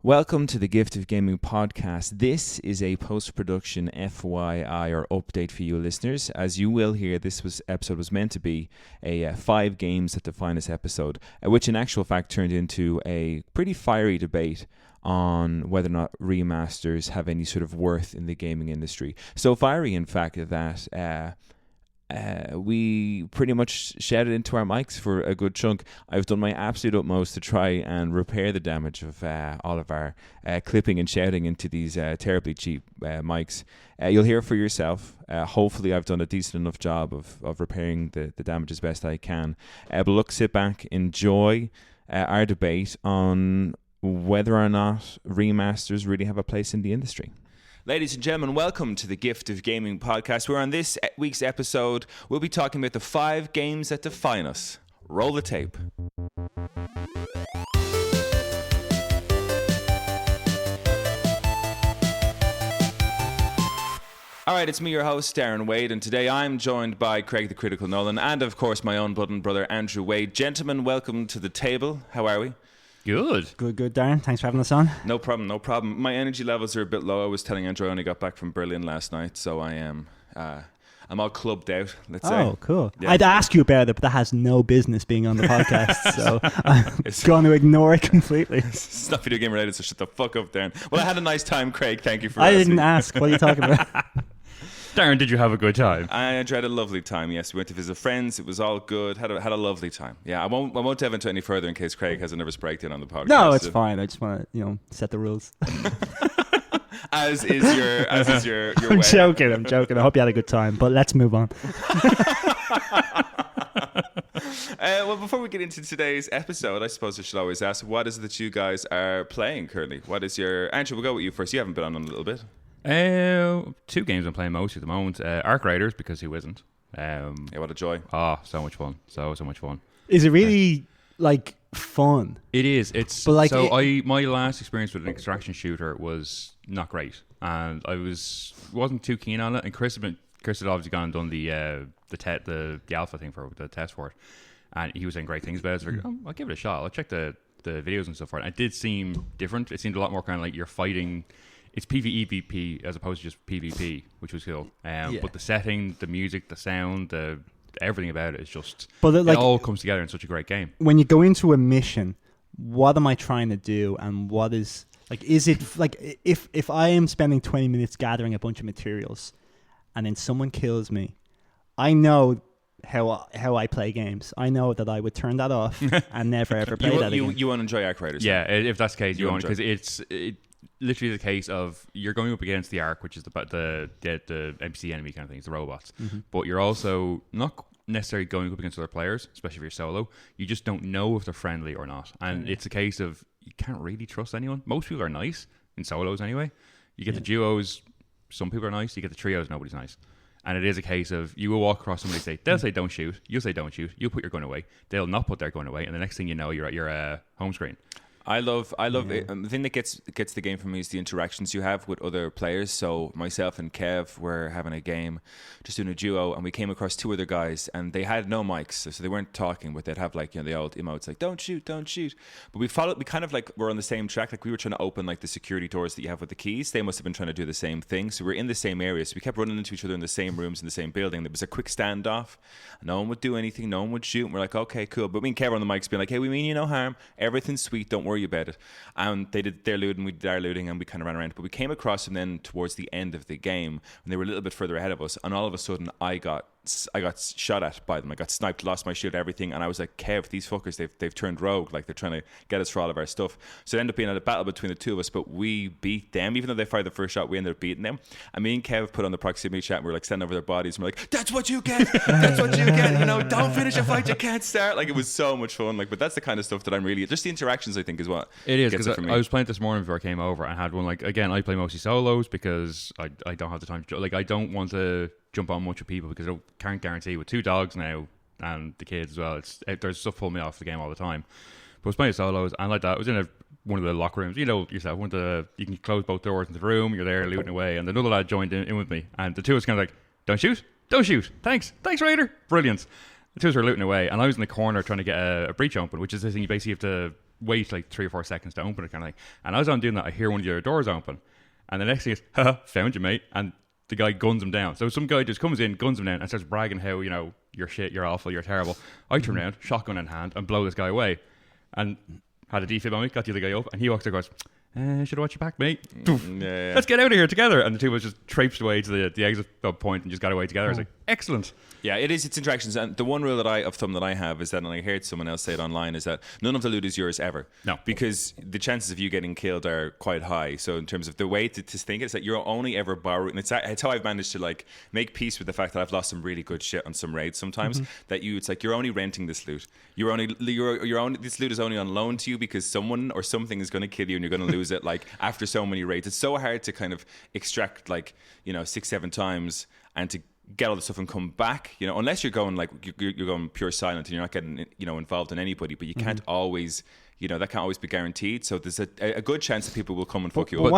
Welcome to the Gift of Gaming podcast. This is a post-production FYI or update for you listeners. As you will hear, episode was meant to be a 5 games that define this episode, which in actual fact turned into a pretty fiery debate on whether or not remasters have any sort of worth in the gaming industry. So fiery, in fact, that we pretty much shouted into our mics for a good chunk. I've done my absolute utmost to try and repair the damage of all of our clipping and shouting into these terribly cheap mics. You'll hear for yourself. Hopefully I've done a decent enough job of repairing the damage as best I can. But look, sit back, enjoy our debate on whether or not remasters really have a place in the industry. Ladies and gentlemen, welcome to the Gift of Gaming podcast, where on this week's episode, we'll be talking about the 5 games that define us. Roll the tape. All right, it's me, your host, Darren Wade, and today I'm joined by Craig the Critical Nolan and, of course, my own blood and brother, Andrew Wade. Gentlemen, welcome to the table. How are we? Good, Darren. Thanks for having us on. No problem. My energy levels are a bit low. I was telling Andrew I only got back from Berlin last night, so I am... I'm all clubbed out, let's say. Oh, cool. Yeah. I'd ask you about it, but that has no business being on the podcast, so I'm going to ignore it completely. It's not video game related, so shut the fuck up, Darren. Well, I had a nice time, Craig. Thank you for I asking. didn't ask. What are you talking about? Darren, did you have a good time? I had a lovely time, yes. We went to visit friends. It was all good. Had a lovely time. Yeah, I won't delve into any further in case Craig has a nervous breakdown on the podcast. No, it's fine. I just want to, set the rules. As is your I'm way. joking. I hope you had a good time, but let's move on. Well, before we get into today's episode, I suppose I should always ask, what is it that you guys are playing currently? What is your... Andrew, we'll go with you first. You haven't been on in a little bit. 2 games I'm playing most at the moment. Arc Raiders, because who isn't? Yeah, what a joy. Oh, so much fun. So much fun. Is it really, fun? It is. It's but my last experience with an extraction shooter was not great, and I wasn't too keen on it. And Chris had obviously gone and done the alpha thing for the test for it, and he was saying great things about it. So I figured, I'll give it a shot. I'll check the videos and stuff for it. And it did seem different. It seemed a lot more kind of like you're fighting. It's PvE as opposed to just PvP, which was cool. But the setting, the music, the sound, everything about it is just... But it all comes together in such a great game. When you go into a mission, what am I trying to do? And what is... is it... If I am spending 20 minutes gathering a bunch of materials and then someone kills me, I know how I play games. I know that I would turn that off and never ever play that again. You won't enjoy Arc Raiders? Yeah, if that's the case, you won't, because it's... literally the case of you're going up against the Ark, which is the NPC enemy kind of things, the robots. Mm-hmm. But you're also not necessarily going up against other players, especially if you're solo. You just don't know if they're friendly or not. And it's a case of you can't really trust anyone. Most people are nice, in solos anyway. You get the duos, some people are nice. You get the trios, nobody's nice. And it is a case of you will walk across somebody, they'll say don't shoot, you'll say don't shoot, you'll put your gun away, they'll not put their gun away, and the next thing you know, you're at your home screen. I love it. The thing that gets the game for me is the interactions you have with other players. So myself and Kev were having a game, just doing a duo, and we came across 2 other guys, and they had no mics, so they weren't talking, but they'd have the old emotes like don't shoot. But we kind of were on the same track. Like we were trying to open the security doors that you have with the keys. They must have been trying to do the same thing. So we're in the same area. So we kept running into each other in the same rooms in the same building. There was a quick standoff. No one would do anything. No one would shoot. And we're like, okay, cool. But me and Kev were on the mics being like, hey, we mean you no harm. Everything's sweet. Don't worry about it. And they did their looting, we did our looting, and we kind of ran around. But we came across them then towards the end of the game, and they were a little bit further ahead of us. And all of a sudden, I got shot at by them. I got sniped, lost my shield, everything. And I was like, Kev, these fuckers, they've turned rogue. They're trying to get us for all of our stuff. So it ended up being a battle between the 2 of us, but we beat them. Even though they fired the first shot, we ended up beating them. And me and Kev put on the proximity chat, and we were standing over their bodies, and we're like, that's what you get. That's what you get. Don't finish a fight, you can't start. It was so much fun. But that's the kind of stuff that I'm really... Just the interactions, I think, is what it is. Gets it for me. I was playing this morning before I came over, and had one, again, I play mostly solos because I don't have the time to... I don't want to jump on much with people because I can't guarantee with 2 dogs now and the kids as well. There's stuff pulling me off the game all the time. But I was playing solos, and like that, I was in one of the locker rooms. You know yourself, you can close both doors into the room. You're there looting away, and another lad joined in with me, and the 2 of us kind of don't shoot. Thanks, Raider. Brilliant. The 2 of us were looting away, and I was in the corner trying to get a breach open, which is the thing you basically have to wait like 3 or 4 seconds to open it kind of thing. And as I'm doing that, I hear one of the other doors open, and the next thing is, haha, found you, mate. And the guy guns him down. So some guy just comes in, guns him down, and starts bragging how, you know, you're shit, you're awful, you're terrible. I turn around, shotgun in hand, and blow this guy away. And had a defib on me, got the other guy up, and he walks across. Should I watch your back, mate? Yeah. Let's get out of here together. And the two of us just traipsed away to the exit point and just got away together. I was like, excellent. Yeah, it is. It's interactions, and the one rule of thumb that I have is that, and I heard someone else say it online, is that none of the loot is yours ever. No, because the chances of you getting killed are quite high. So in terms of the way to think it is that you're only ever borrowing. It's how I've managed to like make peace with the fact that I've lost some really good shit on some raids sometimes. That it's like you're only renting this loot. You're only this loot is only on loan to you because someone or something is going to kill you and you're going to lose it. Like after so many raids, it's so hard to kind of extract 6-7 times and to get all the stuff and come back, unless you're going you're going pure silent and you're not getting involved in anybody, but you can't always that can't always be guaranteed. So there's a good chance that people will come and fuck you up.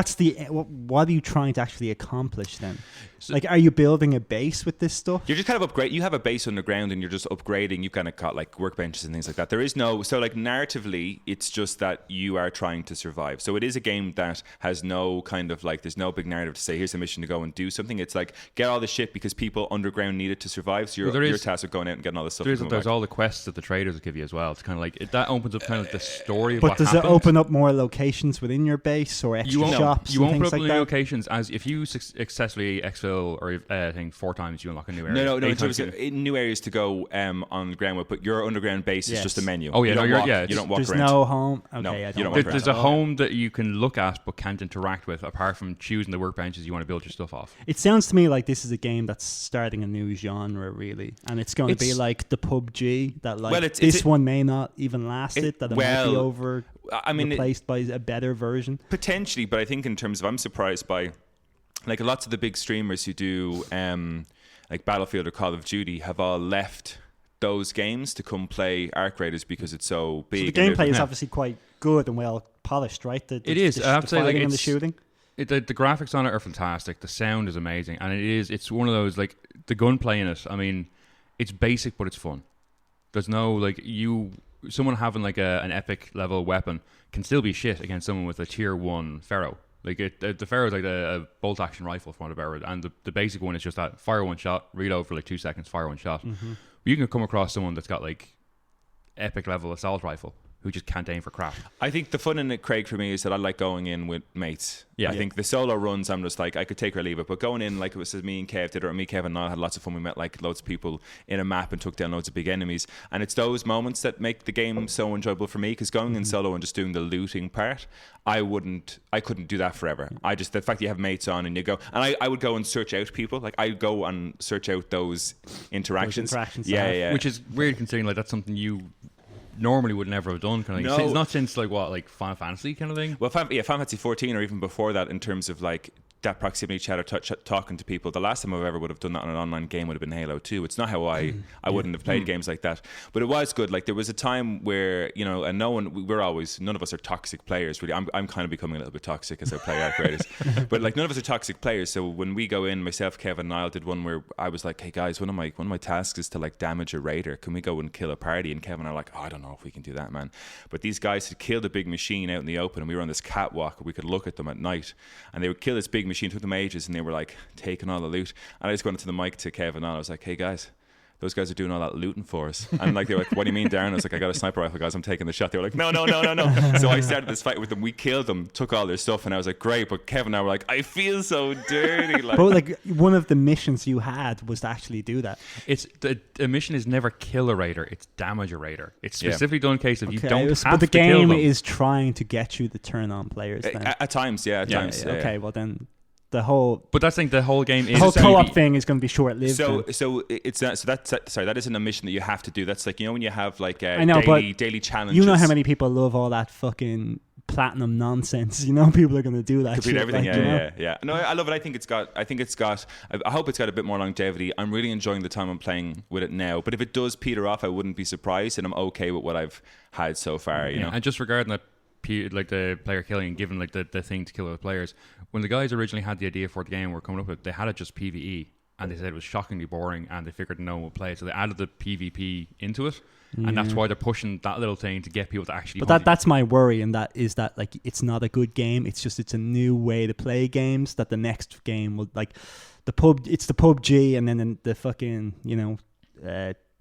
What are you trying to actually accomplish then? So, are you building a base with this stuff? You're just kind of upgrade. You have a base underground and you're just upgrading. You kind of got like workbenches and things like that. There is no, so like narratively, it's just that you are trying to survive. So it is a game that has no kind of there's no big narrative to say, here's a mission to go and do something. It's like, get all the shit because people underground need it to survive. So your task of going out and getting all this stuff. There's all the quests that the traders will give you as well. It's kind of like, that opens up kind of the story of but what does happened. It open up more locations within your base or extra shops? You won't and open things up like new that? locations, as if you successfully exfil or I think 4 times you unlock a new area. No. In terms of new areas to go on the ground with, but your underground base is just a menu. Oh yeah, you don't walk there's around. no home. Okay, No, I you don't walk walk There's around. a home that you can look at but can't interact with, apart from choosing the workbenches you want to build your stuff off. It sounds to me like this is a game that's starting a new genre, really, and it's going to be like the PUBG that this one may not even last that it might be over. Replaced by a better version potentially, but I think in terms of, I'm surprised by lots of the big streamers who do like Battlefield or Call of Duty have all left those games to come play Arc Raiders because it's so big. So the gameplay is obviously quite good and well polished, right? It is. I have to say, fighting and the shooting. The graphics on it are fantastic. The sound is amazing, and it's one of those the gunplay in it. I mean, it's basic but it's fun. There's no someone having an epic level weapon can still be shit against someone with a tier 1 Pharaoh. The Pharaoh is like a bolt action rifle from whatever, and the basic one is just that fire one shot, reload for 2 seconds, fire one shot. You can come across someone that's got epic level assault rifle who just can't aim for crap. I think the fun in it, Craig, for me is that I like going in with mates. I think the solo runs, I'm just I could take or leave it. But going in, it was me and Kev did it, or me, Kev, and Niall had lots of fun. We met loads of people in a map and took down loads of big enemies. And it's those moments that make the game so enjoyable for me, because going in solo and just doing the looting part, I couldn't do that forever. The fact that you have mates on and you go, and I would go and search out people. I'd go and search out those interactions. Yeah. Which is weird considering that's something you normally would never have done, kind of thing. It's not since Final Fantasy kind of thing. Well, Final Fantasy 14 or even before that, in terms of that proximity chat or talking to people. The last time I ever would have done that on an online game would have been Halo 2. It's not how I wouldn't have played games like that, but it was good. There was a time where and none of us are toxic players really. I'm kind of becoming a little bit toxic as I play Arc Raiders, but none of us are toxic players. So when we go in, myself, Kev, and Niall did one where I was like, hey guys, one of my tasks is to damage a raider. Can we go and kill a party? And Kevin are like, oh, I don't know if we can do that, man. But these guys had killed a big machine out in the open, and we were on this catwalk. We could look at them at night, and they would kill this big machine. Took them ages, and they were taking all the loot. And I just went into the mic to Kevin, and I was like, hey guys, those guys are doing all that looting for us. And they were like, what do you mean, Darren? I was like, I got a sniper rifle, guys, I'm taking the shot. They were like, no. So I started this fight with them. We killed them, took all their stuff, and I was like, great. But Kevin and I were like, I feel so dirty. But one of the missions you had was to actually do that. It's the mission is never kill a raider, it's damage a raider. It's specifically done in case if you don't have but the to kill game them. is trying to get you to turn on players then. At times. Okay, well then the whole the whole game is the whole co-op thing is going to be short-lived. So it's not, that isn't a mission that you have to do. That's when you have daily challenges. You know how many people love all that fucking platinum nonsense. People are going to do that. Complete everything. Yeah. No, I love it. I hope it's got a bit more longevity. I'm really enjoying the time I'm playing with it now. But if it does peter off, I wouldn't be surprised, and I'm okay with what I've had so far. You know, and just regarding that. The player killing and giving the thing to kill other players. When the guys originally had the idea for the game we're coming up with, they had it just PvE, and they said it was shockingly boring, and they figured no one would play it, so they added the PvP into it, and that's why they're pushing that little thing to get people to actually. But that's my worry, and that is that like it's not a good game. It's a new way to play games. That the next game will like it's the PUBG, and then the fucking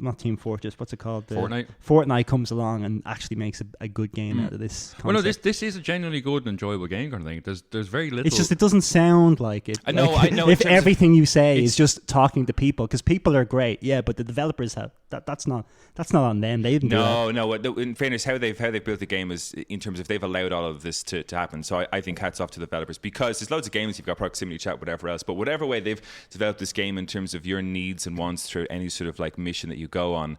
not Team Fortress, what's it called? Fortnite comes along and actually makes a good game out of this concept. Well, no, this is a genuinely good and enjoyable game kind of thing. There's very little. It's just it doesn't sound like it. I know. If everything you say is just talking to people, because people are great, yeah, but the developers have that's not on them. They didn't. No. In fairness, how they've built the game is in terms of they've allowed all of this to happen. So I think hats off to the developers, because there's loads of games you've got proximity chat, whatever else. But whatever way they've developed this game in terms of your needs and wants through any sort of like mission that you go on.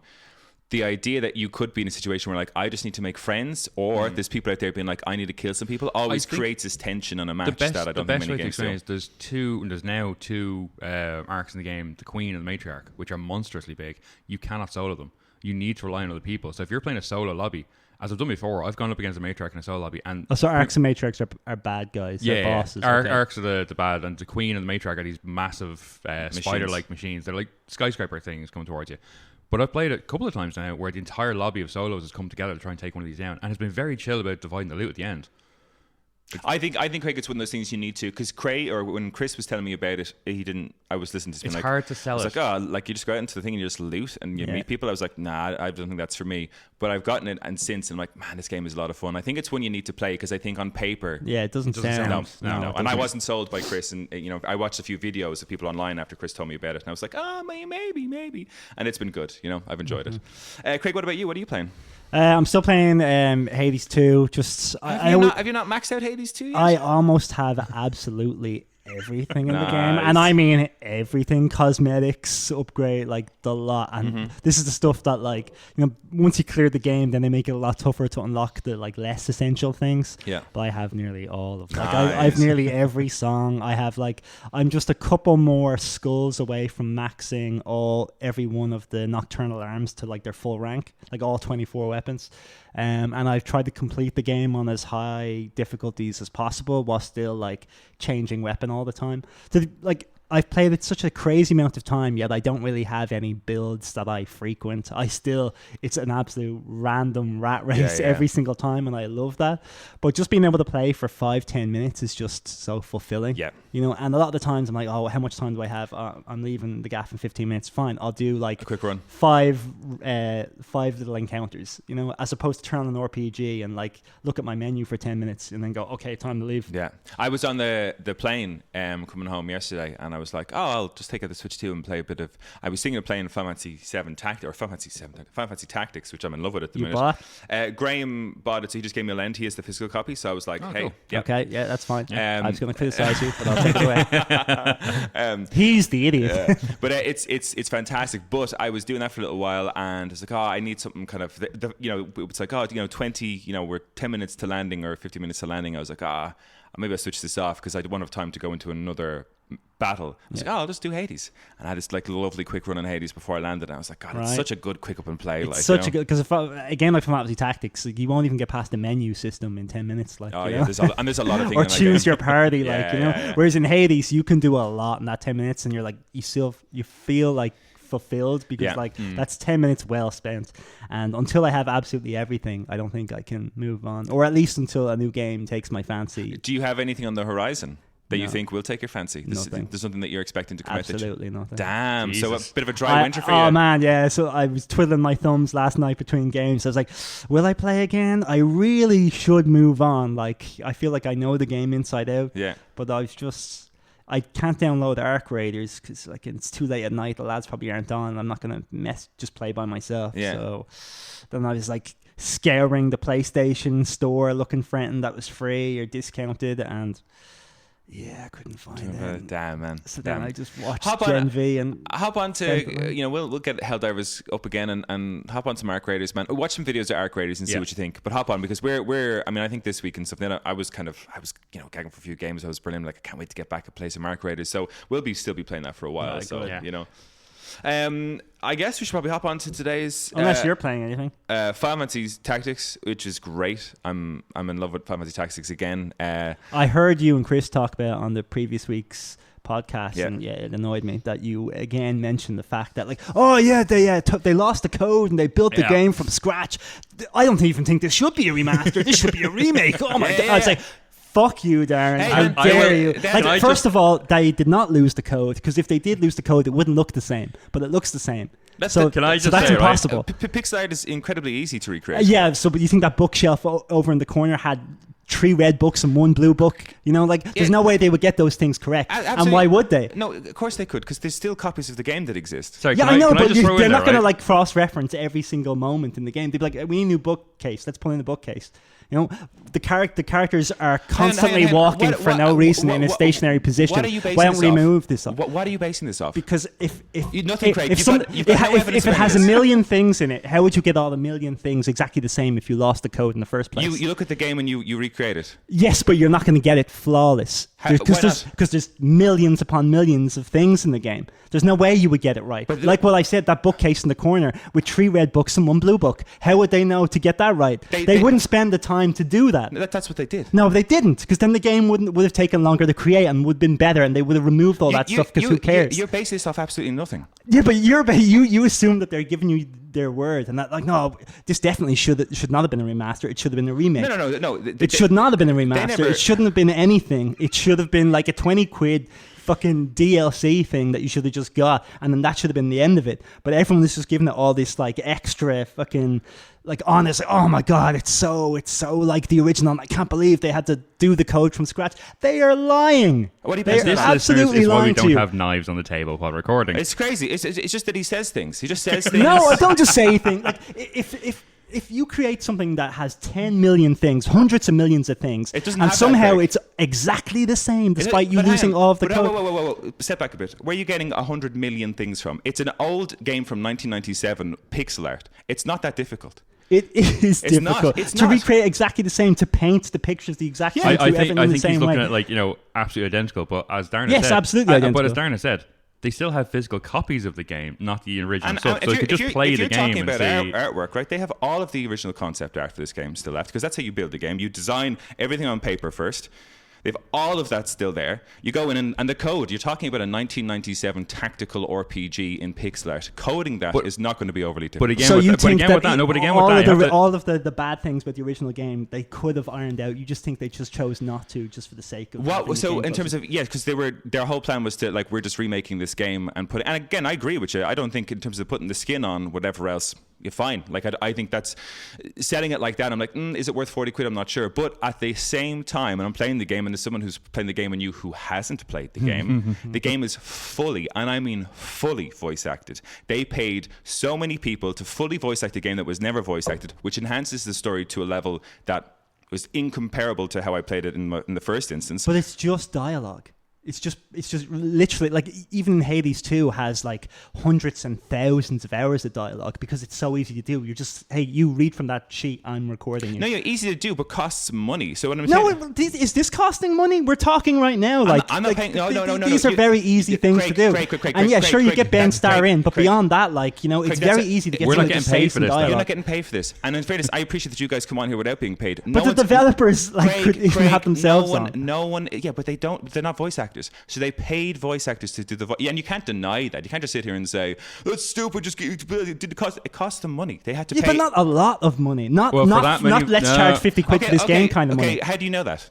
The idea that you could be in a situation where like I just need to make friends, or there's people out there being like I need to kill some people, always creates this tension on a match that I don't think many games do. There's now two arcs in the game, the Queen and the Matriarch, which are monstrously big. You cannot solo them. You need to rely on other people. So if you're playing a solo lobby, as I've done before, I've gone up against a Matriarch in a solo lobby, and so arcs and Matriarchs are bad guys. They're bosses. Arcs are the bad, and the Queen and the Matriarch are these massive spider-like machines. They're like skyscraper things coming towards you. But I've played it a couple of times now where the entire lobby of solos has come together to try and take one of these down, and has been very chill about dividing the loot at the end. I think Craig, it's one of those things you need to, because when Chris was telling me about it, he didn't. I was listening to him. It's hard to sell it. It's like you just go out into the thing and you just loot and you meet people. I was like, nah, I don't think that's for me. But I've gotten it, and since I'm like, man, this game is a lot of fun. I think it's one you need to play, because I think on paper, it doesn't sound. No. And I wasn't sold by Chris, and I watched a few videos of people online after Chris told me about it, and I was like, maybe, and it's been good. I've enjoyed it. Craig, what about you? What are you playing? I'm still playing Hades 2. Have you not maxed out Hades 2 yet? I almost have absolutely everything in the game, and I mean everything, cosmetics, upgrade, like the lot. And this is the stuff that, like, once you clear the game, then they make it a lot tougher to unlock the like less essential things. Yeah, but I have nearly all of them. I've nearly every song. I have I'm just a couple more skulls away from maxing every one of the nocturnal arms to like their full rank, like all 24 weapons. And I've tried to complete the game on as high difficulties as possible while still like changing weapon all the time. So I've played it such a crazy amount of time, yet I don't really have any builds that I frequent. It's an absolute random rat race every single time, and I love that. But just being able to play for 5-10 minutes is just so fulfilling. Yeah. And a lot of the times I'm like, oh, how much time do I have? I'm leaving the gaff in 15 minutes. Fine, I'll do like a quick run. Five little encounters, as opposed to turn on an RPG and like look at my menu for 10 minutes and then go, okay, time to leave. Yeah. I was on the plane coming home yesterday, and I was like, oh, I'll just take out the Switch 2 and play a bit of. I was thinking of playing Final Fantasy Tactics, which I'm in love with at the minute. Bought? Graham bought it, so he just gave me a lent. He has the physical copy, so I was like, hey, cool. Yep. Okay, yeah, that's fine. I was going to criticize you, but I'll take it away. He's the idiot. But it's fantastic. But I was doing that for a little while, and it's like, I need something kind of, it's like, 20, we're 10 minutes to landing or 50 minutes to landing. I was like, maybe I'll switch this off, because I won't have time to go into another battle. I was like, I'll just do Hades, and I had this like lovely quick run in Hades before I landed, and I was like, God, it's such a good quick up and play. It's such a good, because a game like Final Fantasy Tactics, like, you won't even get past the menu system in 10 minutes. There's a lot of things. Or choose your party, Whereas in Hades, you can do a lot in that 10 minutes, and you're like, you feel like fulfilled, because that's 10 minutes well spent. And until I have absolutely everything, I don't think I can move on, or at least until a new game takes my fancy. Do you have anything on the horizon that you think will take your fancy? There's something that you're expecting to commit? Absolutely nothing. Damn. Jesus. So a bit of a dry winter for you. Oh man, yeah. So I was twiddling my thumbs last night between games. I was like, will I play again? I really should move on. Like, I feel like I know the game inside out. Yeah. But I can't download Arc Raiders because it's too late at night. The lads probably aren't on. I'm not going to just play by myself. Yeah. So then I was like scouring the PlayStation store looking for anything that was free or discounted, and I couldn't find it. Damn, man. So then I just watched Gen V and hop on to we'll get Helldivers up again and hop on some Arc Raiders, man. Watch some videos of Arc Raiders and see what you think. But hop on, because we're I think this week and stuff. Then I was gagging for a few games. I was brilliant. Like, I can't wait to get back and play some Arc Raiders. So we'll still be playing that for a while. I guess we should probably hop on to today's. Unless you're playing anything. Final Fantasy Tactics, which is great. I'm in love with Final Fantasy Tactics again. I heard you and Chris talk about on the previous week's podcast, and it annoyed me that you again mentioned the fact that they lost the code and they built the game from scratch. I don't even think this should be a remaster. This should be a remake. Oh my god! I'd say, fuck you, Darren. How dare you? First of all, they did not lose the code, because if they did lose the code, it wouldn't look the same. But it looks the same. That's impossible. Pixel art is incredibly easy to recreate. But you think that bookshelf over in the corner had 3 red books and 1 blue book? There's no way they would get those things correct. Absolutely. And why would they? No, of course they could, because there's still copies of the game that exist. Sorry, I know, but they're not going to cross-reference every single moment in the game. They'd be like, we need a new bookcase. Let's pull in the bookcase. The characters are constantly walking for no reason in a stationary position. Why don't we move this off? What are you basing this off? Because if it has a million things in it, how would you get all the million things exactly the same if you lost the code in the first place? You look at the game and you recreate it. Yes, but you're not going to get it flawless. Because there's millions upon millions of things in the game. There's no way you would get it right. But like what I said, that bookcase in the corner with 3 red books and 1 blue book. How would they know to get that right? They wouldn't spend the time to do that. That's what they did. No, they didn't, because then the game would have taken longer to create and would have been better, and they would have removed all that stuff, because who cares? You're basing this off absolutely nothing. Yeah, but you assume that they're giving you their word, and that, no, this definitely should not have been a remaster. It should have been a remake. No. It should not have been a remaster. It shouldn't have been anything. It should have been like a 20 quid fucking DLC thing that you should have just got, and then that should have been the end of it. But everyone is just giving it all this extra fucking honest. Oh my god, it's so like the original. I can't believe they had to do the code from scratch. They are lying. What are you basing this absolutely is why we lying to you. don't have knives on the table while recording. It's crazy. It's just that he says things. He just says things. No, I don't just say things. If you create something that has 10 million things, hundreds of millions of things, and somehow it's exactly the same despite you losing all of the code. Whoa. Step back a bit. Where are you getting 100 million things from? It's an old game from 1997, pixel art. It's not that difficult. It is difficult to recreate exactly the same, to paint the pictures the exact same. I think he's looking at absolutely identical. But as Darren said, absolutely identical. But as Darren said, they still have physical copies of the game, not the original stuff. So you could just play the game and see. If you're talking about artwork, right? They have all of the original concept art for this game still left, because that's how you build the game. You design everything on paper first. They have all of that still there. You go in and the code, you're talking about a 1997 tactical RPG in pixel art. Coding that is not going to be overly difficult. All of the bad things with the original game, they could have ironed out. You just think they just chose not to, just for the sake of because their whole plan was to, we're just remaking this game and put it. And again, I agree with you. I don't think in terms of putting the skin on whatever else, you're fine. I think that's setting it like that. I'm like, is it worth 40 quid? I'm not sure. But at the same time, and I'm playing the game, and as someone who's playing the game and you who hasn't played the game, the game is fully, and I mean fully, voice acted. They paid so many people to fully voice act a game that was never voice acted, which enhances the story to a level that was incomparable to how I played it in the first instance. But it's just dialogue. It's just literally even Hades 2 has hundreds and thousands of hours of dialogue, because it's so easy to do. You're just, hey, you read from that sheet, I'm recording it. No, you're easy to do, but costs money. So what I'm saying, is this costing money? We're talking right now. I'm not paying. No. These are very easy things to do. Craig, you get Ben Starr in, but beyond that, it's very easy to get. We're not getting paid for this. You're not getting paid for this. And in fairness, I appreciate that you guys come on here without being paid. But the developers could even have themselves on. No one. Yeah, but they don't. They're not voice actors. So they paid voice actors to do the voice. Yeah, and you can't deny that. You can't just sit here and say, that's stupid, it cost them money. They had to pay. But not a lot of money. Not let's charge 50 quid for this game kind of money. How do you know that?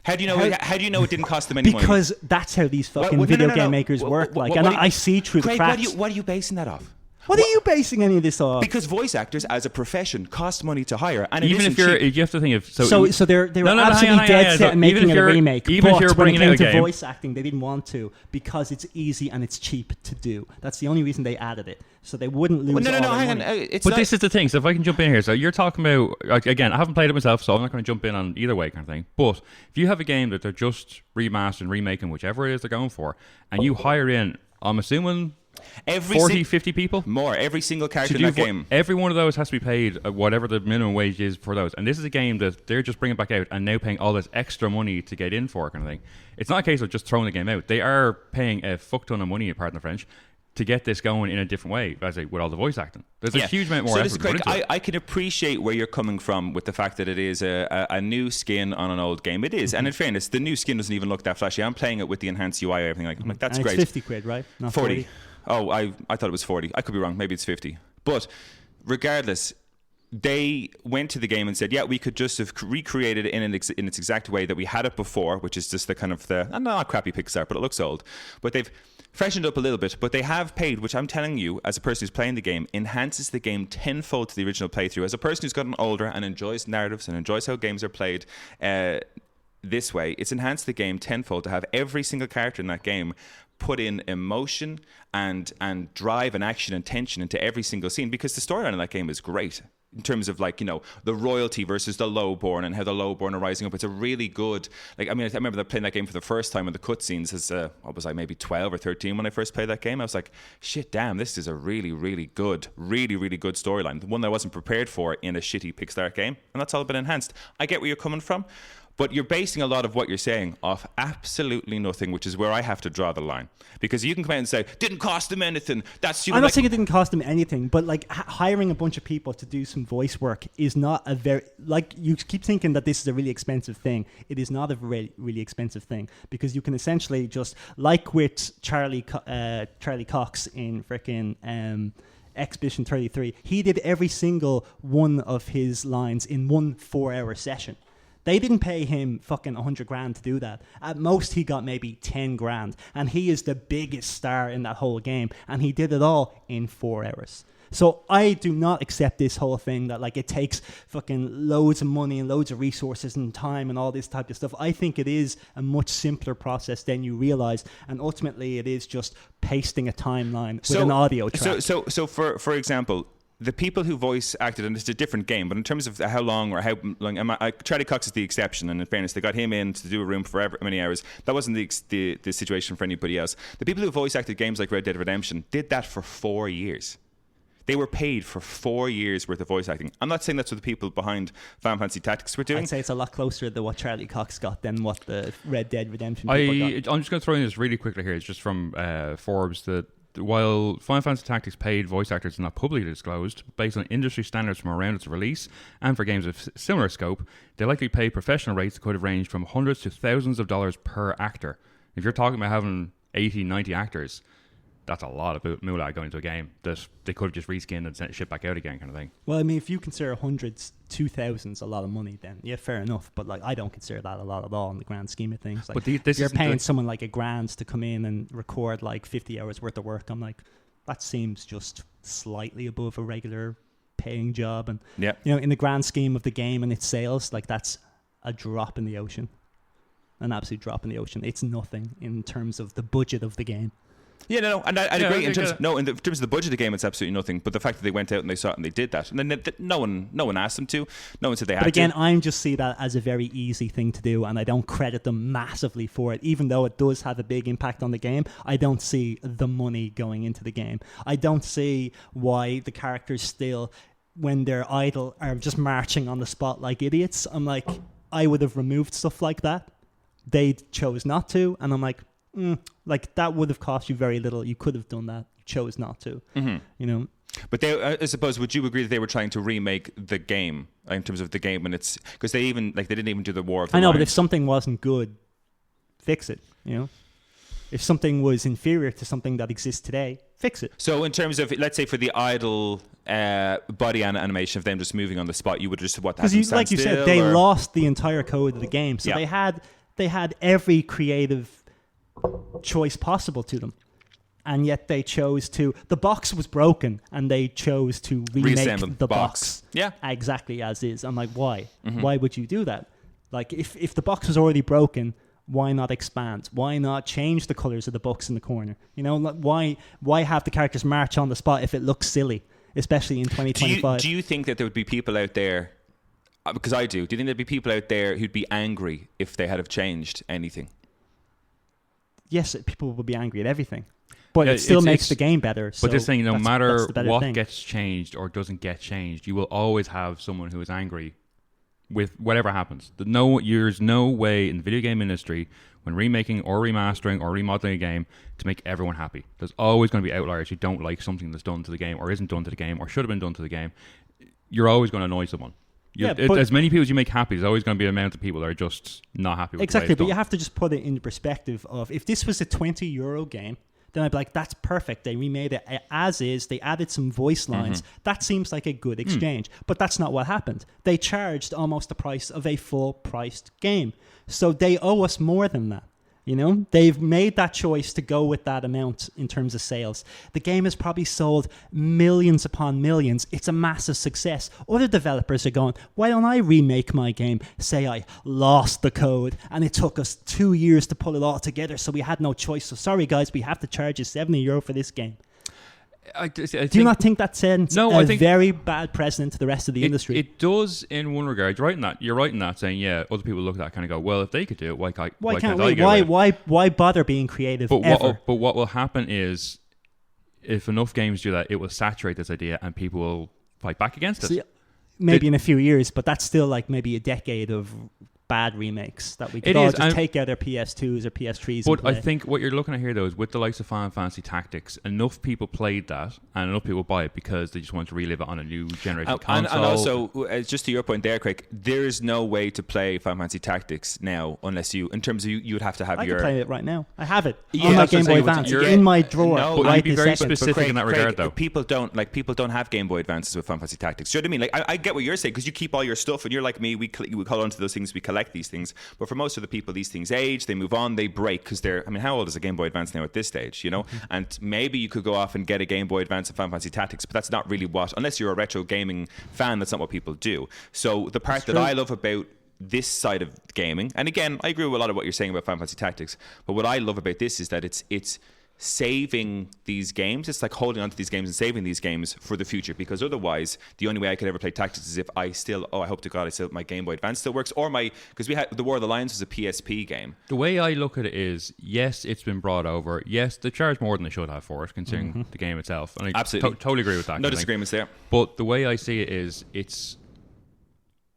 How do you know it didn't cost them any money? Because that's how these fucking video game makers work. I see through the cracks. What are you basing that off? What are you basing any of this off? Because voice actors, as a profession, cost money to hire, and even if you have to think of so they're absolutely dead set making a remake. Even if you're bringing when it out came a to game, voice acting, they didn't want to, because it's easy and it's cheap to do. That's the only reason they added it, so they wouldn't lose. Hang on. This is the thing. So if I can jump in here, so you're talking about, again, I haven't played it myself, so I'm not going to jump in on either way kind of thing. But if you have a game that they're just remastering, remaking, whichever it is they're going for, and you hire in, I'm assuming 50 people? More. Every single character in that game. Every one of those has to be paid whatever the minimum wage is for those. And this is a game that they're just bringing back out and now paying all this extra money to get in for kind of thing. It's not a case of just throwing the game out. They are paying a fuck ton of money, pardon the French, to get this going in a different way, as I say, with all the voice acting. There's a huge amount more so effort. Listen, Craig, I can appreciate where you're coming from with the fact that it is a new skin on an old game. It is, and in fairness, the new skin doesn't even look that flashy. I'm playing it with the enhanced UI and everything. I'm like, that's and great. It's 50 quid, right? Not 40. Oh, I thought it was 40. I could be wrong. Maybe it's 50. But regardless, they went to the game and said, yeah, we could just have recreated it in its exact way that we had it before, which is just the kind of not crappy Pixar, but it looks old. But they've freshened up a little bit, but they have paid, which I'm telling you, as a person who's playing the game, enhances the game tenfold to the original playthrough. As a person who's gotten older and enjoys narratives and enjoys how games are played this way, it's enhanced the game tenfold to have every single character in that game put in emotion and drive and action and tension into every single scene, because the storyline in that game is great. In terms of the royalty versus the lowborn and how the lowborn are rising up. It's a really good, I remember playing that game for the first time, and the cutscenes as, what was I, maybe 12 or 13 when I first played that game. I was like, shit, damn, this is a really, really good storyline. The one that I wasn't prepared for in a shitty Pixar game. And that's all been enhanced. I get where you're coming from, but you're basing a lot of what you're saying off absolutely nothing, which is where I have to draw the line. Because you can come out and say, didn't cost them anything. That's stupid. I'm not saying it didn't cost them anything, but hiring a bunch of people to do some voice work is not a very, you keep thinking that this is a really expensive thing. It is not a really expensive thing, because you can essentially just, like with Charlie Cox in frickin' Expedition 33, he did every single one of his lines in 1 4-hour session. They didn't pay him fucking 100 grand to do that. At most, he got maybe 10 grand. And he is the biggest star in that whole game. And he did it all in 4 hours. So I do not accept this whole thing that it takes fucking loads of money and loads of resources and time and all this type of stuff. I think it is a much simpler process than you realize. And ultimately, it is just pasting a timeline with an audio track. So for example, the people who voice acted, and it's a different game, but in terms of how long, Charlie Cox is the exception, and in fairness, they got him in to do a room for many hours. That wasn't the situation for anybody else. The people who voice acted games like Red Dead Redemption did that for 4 years. They were paid for 4 years worth of voice acting. I'm not saying that's what the people behind Final Fantasy Tactics were doing. I'd say it's a lot closer to what Charlie Cox got than what the Red Dead Redemption people got. I'm just going to throw in this really quickly here. It's just from Forbes that while Final Fantasy Tactics paid voice actors not publicly disclosed, based on industry standards from around its release, and for games of similar scope, they likely paid professional rates that could have ranged from hundreds to thousands of dollars per actor. If you're talking about having 80, 90 actors, that's a lot of moolah going into a game that they could have just reskinned and sent shit back out again, kind of thing. Well, I mean, if you consider hundreds to thousands a lot of money, then yeah, fair enough. But I don't consider that a lot at all in the grand scheme of things. But you're paying someone $1,000 to come in and record 50 hours worth of work. I'm like, that seems just slightly above a regular paying job. And in the grand scheme of the game and its sales, that's a drop in the ocean, an absolute drop in the ocean. It's nothing in terms of the budget of the game. Yeah, no, and I'd agree. In terms of the budget of the game, it's absolutely nothing. But the fact that they went out and they saw it and they did that, and then no one asked them to. No one said they had to. But again, I just see that as a very easy thing to do, and I don't credit them massively for it. Even though it does have a big impact on the game, I don't see the money going into the game. I don't see why the characters still, when they're idle, are just marching on the spot like idiots. I'm like, I would have removed stuff like that. They chose not to, and I'm like, that would have cost you very little. You could have done that. You chose not to. Mm-hmm. But they, I suppose, would you agree that they were trying to remake the game in terms of the game, and it's because they even they didn't even do the War of the I know, Lines. but if something wasn't good, fix it. If something was inferior to something that exists today, fix it. So in terms of, let's say, for the idle body animation of them just moving on the spot, you would just because like you said, they lost the entire code of the game, so they had every creative choice possible to them, and yet they chose to. The box was broken, and they chose to remake the box exactly as is. I'm like, why? Mm-hmm. Why would you do that? If the box was already broken, why not expand? Why not change the colors of the box in the corner? Why have the characters march on the spot if it looks silly, especially in 2025? Do you think that there would be people out there? Because I do. Do you think there'd be people out there who'd be angry if they had have changed anything? Yes, people will be angry at everything, but it still makes the game better. But they're saying no matter what gets changed or doesn't get changed, you will always have someone who is angry with whatever happens. There's no way in the video game industry when remaking or remastering or remodeling a game to make everyone happy. There's always going to be outliers who don't like something that's done to the game or isn't done to the game or should have been done to the game. You're always going to annoy someone. As many people as you make happy, there's always going to be an amount of people that are just not happy with exactly. the way it's But you have to just put it in the perspective of if this was a €20 game, then I'd be like, that's perfect. They remade it as is. They added some voice lines. That seems like a good exchange. But that's not what happened. They charged almost the price of a full-priced game. So they owe us more than that. You know, they've made that choice to go with that amount in terms of sales. The game has probably sold millions upon millions. It's a massive success. Other developers are going, why don't I remake my game? Say I lost the code and it took us 2 years to pull it all together, so we had no choice. So sorry, guys, we have to charge you €70 for this game. Do you not think that sends a very bad precedent to the rest of the industry? It does in one regard. You're right in that, saying, yeah, other people look at that kind of go, well, if they could do it, why can't I get it? Why bother being creative ever? But what will happen is, if enough games do that, it will saturate this idea and people will fight back against it. Maybe in a few years, but that's still like maybe a decade of bad remakes that we could all just take out our PS2s or PS3s. But I think what you're looking at here, though, is with the likes of Final Fantasy Tactics, enough people played that and enough people buy it because they just want to relive it on a new generation console. And also, just to your point there, Craig, there's no way to play Final Fantasy Tactics now unless you, in terms of you would have to have I your... can play it right now. I have it on my Game Boy Advance. It's in my drawer. No, right, be very second. specific Craig, in that regard, though. People don't have Game Boy Advances with Final Fantasy Tactics. Do you know what I mean? Like, I get what you're saying because you keep all your stuff and you're like me, we call onto those things, we collect these things. But for most of the people, these things age, they move on, they break because they're... I mean, how old is a Game Boy Advance now at this stage, you know? And maybe you could go off and get a Game Boy Advance of Final Fantasy Tactics, but that's not really what... Unless you're a retro gaming fan, that's not what people do. So the part that I love about this side of gaming, and again, I agree with a lot of what you're saying about Final Fantasy Tactics, but what I love about this is that it's saving these games. It's like holding on to these games and saving these games for the future, because otherwise the only way I could ever play Tactics is if I still, I hope to God my Game Boy Advance still works, or because we had the War of the Lions was a PSP game. The way I look at it is, yes, it's been brought over, yes, they charge more than they should have for it considering the game itself, and I absolutely totally agree with that. No disagreements there. But the way I see it is, it's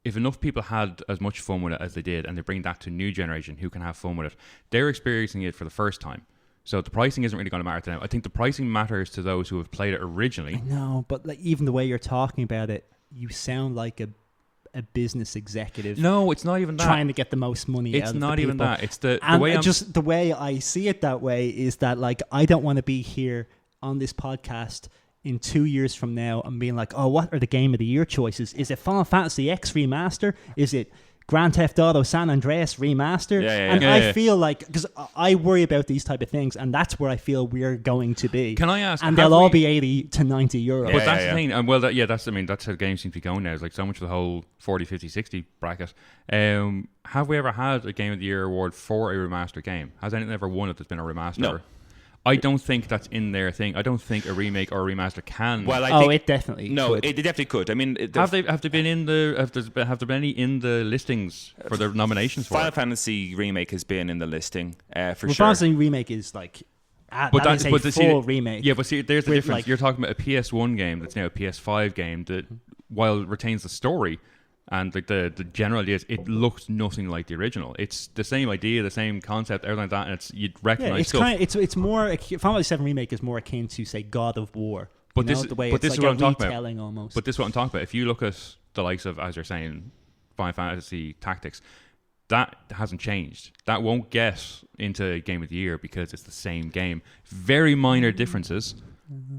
if enough people had as much fun with it as they did, and they bring that to a new generation who can have fun with it, they're experiencing it for the first time. So the pricing isn't really going to matter to them. I think the pricing matters to those who have played it originally. I know, but like even the way you're talking about it, you sound like a business executive. No, it's not even that. Trying to get the most money out of the people. It's not even that. It's the way just the way I see it that way is that like I don't want to be here on this podcast in 2 years from now and being like, oh, what are the Game of the Year choices? Is it Final Fantasy X Remaster? Is it Grand Theft Auto San Andreas Remaster? I feel like, because I worry about these type of things, and that's where I feel we're going to be. Can I ask? And they'll all be €80 to €90. But that's the thing. And well, that's how games seem to be going now. It's like so much of the whole 40, 50, 60 bracket. Have we ever had a Game of the Year award for a remastered game? Has anything ever won it that's been a remaster? No. I don't think that's in their thing. I don't think a remake or a remaster can. Well, I think it definitely could. It definitely could. I mean, have they been in the have there been any in the listings for the nominations for Final Fantasy Remake has been in the listing for sure. Final Fantasy Remake is like that is a full remake. Yeah, but see, there's the difference. Like, you're talking about a PS1 game that's now a PS5 game that, while it retains the story and like the general idea, it looks nothing like the original. It's the same idea, the same concept, everything like that, and you'd recognize stuff. It's more Final Fantasy 7 Remake is more akin to say God of War. But this is what I'm talking about. Almost. But this is what I'm talking about. If you look at the likes of, as you're saying, Final Fantasy Tactics, that hasn't changed. That won't get into Game of the Year because it's the same game. Very minor differences.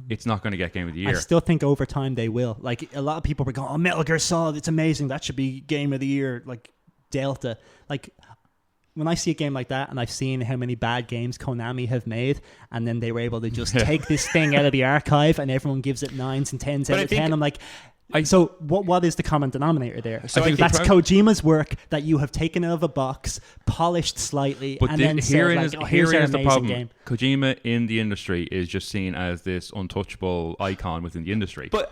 It's not going to get Game of the Year. I still think over time they will. Like, a lot of people were going, oh, Metal Gear Solid, it's amazing. That should be Game of the Year. Like, Delta. Like, when I see a game like that, and I've seen how many bad games Konami have made, and then they were able to just take this thing out of the archive, and everyone gives it 9s and 10s out of 10. I'm like... So what is the common denominator there? So that's Kojima's work that you have taken out of a box, polished slightly, and then said, like, here's our amazing problem. Game. Kojima in the industry is just seen as this untouchable icon within the industry. But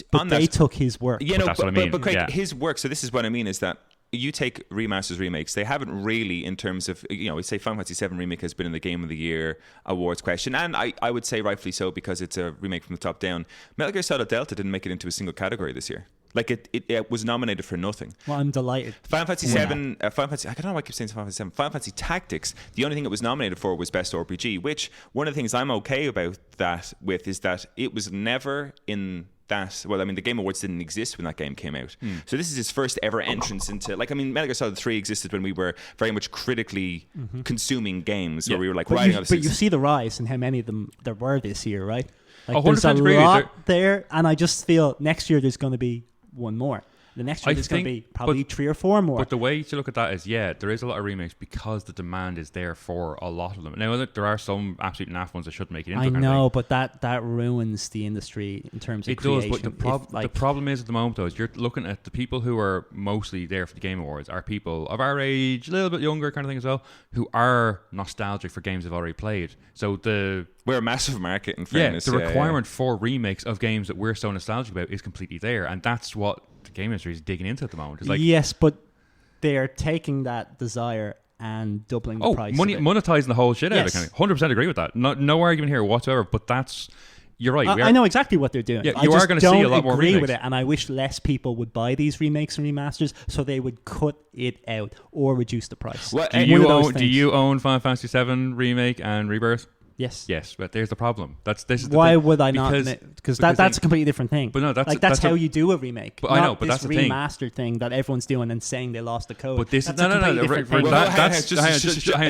But they took his work. You know, that's what I mean. But Craig, his work. So this is what I mean is that you take remasters, remakes, they haven't really, in terms of, we say Final Fantasy 7 Remake has been in the Game of the Year awards question, and I would say rightfully so because it's a remake from the top down. Metal Gear Solid Delta didn't make it into a single category this year. Like it was nominated for nothing. Well, I'm delighted. Final Fantasy 7, Final Fantasy, I don't know why I keep saying Final Fantasy 7. Final Fantasy Tactics, the only thing it was nominated for was Best RPG, which one of the things I'm okay about that with is that it was never in that. Well, I mean, the Game Awards didn't exist when that game came out. So this is his first ever entrance into, like, I mean, Metal Gear Solid 3 existed when we were very much critically consuming games, where we were like writing on But you see the rise and how many of them there were this year, right? Like, 100% there's a agree. lot there, and I just feel next year there's going to be one more. The next year there's going to be probably 3 or 4 more. But the way to look at that is, there is a lot of remakes because the demand is there for a lot of them. Now, there are some absolute naff ones that shouldn't make it into. I know, but that ruins the industry in terms of creation. It does, but the problem is at the moment, though, is you're looking at the people who are mostly there for the Game Awards are people of our age, a little bit younger kind of thing as well, who are nostalgic for games they've already played. So we're a massive market, in fairness. The requirement for remakes of games that we're so nostalgic about is completely there, and that's what the game industry is digging into at the moment. It's like, yes, but they're taking that desire and doubling the price. Monetizing the whole shit out of it. Kind of. 100% agree with that. No argument here whatsoever. But you're right. I know exactly what they're doing. Yeah, you are going to see a lot more remakes. I agree with it, and I wish less people would buy these remakes and remasters, so they would cut it out or reduce the price. Do you own Final Fantasy 7 Remake and Rebirth? Yes, but there's the problem. Why would I not? Because that's a completely different thing. But no, that's how you do a remake. But I know, but that's the thing. Remastered thing that everyone's doing and saying they lost the code. But this is no. Thing.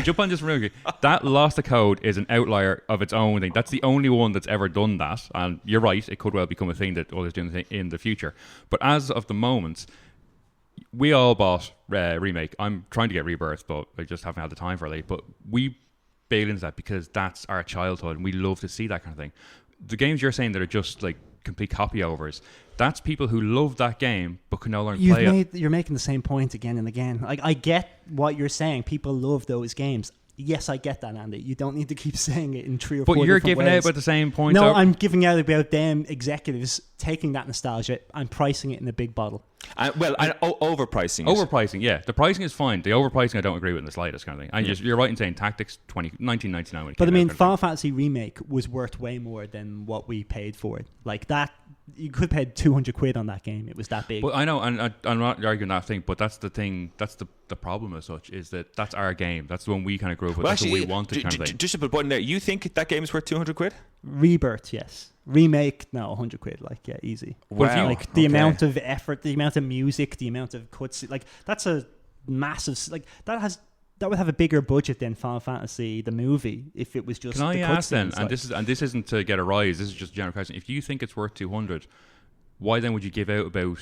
Jump on just real quick. That lost the code is an outlier of its own thing. That's the only one that's ever done that. And you're right, it could well become a thing that others doing in the future. But as of the moment, we all bought Remake. I'm trying to get Rebirth, but I just haven't had the time for it. But we bail into that because that's our childhood and we love to see that kind of thing. The games you're saying that are just like complete copy overs, that's people who love that game but can no longer play it. You're making the same point again and again. Like, I get what you're saying. People love those games. Yes, I get that, Andy. You don't need to keep saying it in 3 or 4 different ways. But you're giving out about the same point. No, I'm giving out about them executives taking that nostalgia and pricing it in a big bottle. Overpricing it. Overpricing, yeah. The pricing is fine. The overpricing I don't agree with in the slightest kind of thing. And you're right in saying Tactics 1999 when it But I came mean, out, Final Fantasy Remake was worth way more than what we paid for it. Like that, you could have paid 200 quid on that game. It was that big. But I know, and I'm not arguing that thing, but that's the thing, that's the problem as such, is that that's our game. That's the one we kind of grew up with. That's what we wanted kind of thing. Just to put a button there, you think that game is worth 200 quid? Rebirth, yes. Remake, no, 100 quid. Like, yeah, easy. Wow. Like, the amount of effort, the amount of music, the amount of cuts, like, that's a massive, like, that would have a bigger budget than Final Fantasy the movie if it was just. Can I ask then? Like, and this isn't to get a rise. This is just a general question. If you think it's worth 200, why then would you give out about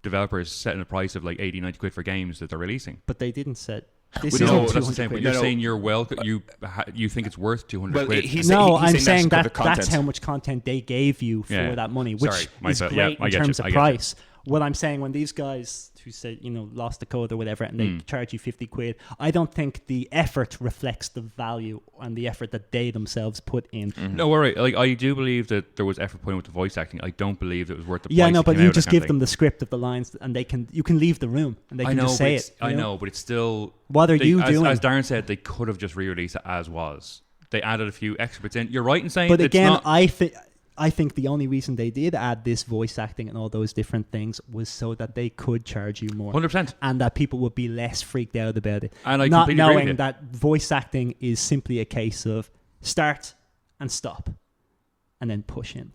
developers setting a price of like 80, 90 quid for games that they're releasing? But they didn't set. That's the same. But you're saying you think it's worth 200 quid. I'm saying that's how much content they gave you for that money, which is great in terms of price. What I'm saying, when these guys who say, lost the code or whatever, and they charge you 50 quid, I don't think the effort reflects the value and the effort that they themselves put in. Mm-hmm. No, all right. Like, I do believe that there was effort put in with the voice acting. I don't believe it was worth the price. Yeah, no, but you just give them the script of the lines, and you can leave the room, and they can just say it. I know, but it's still. What are you doing? As Darren said, they could have just re-released it as was. They added a few extra bits in. You're right in saying. But again, I think the only reason they did add this voice acting and all those different things was so that they could charge you more. 100%. And that people would be less freaked out about it. And I not completely agree with knowing you. that voice acting is simply a case of start and stop and then push in.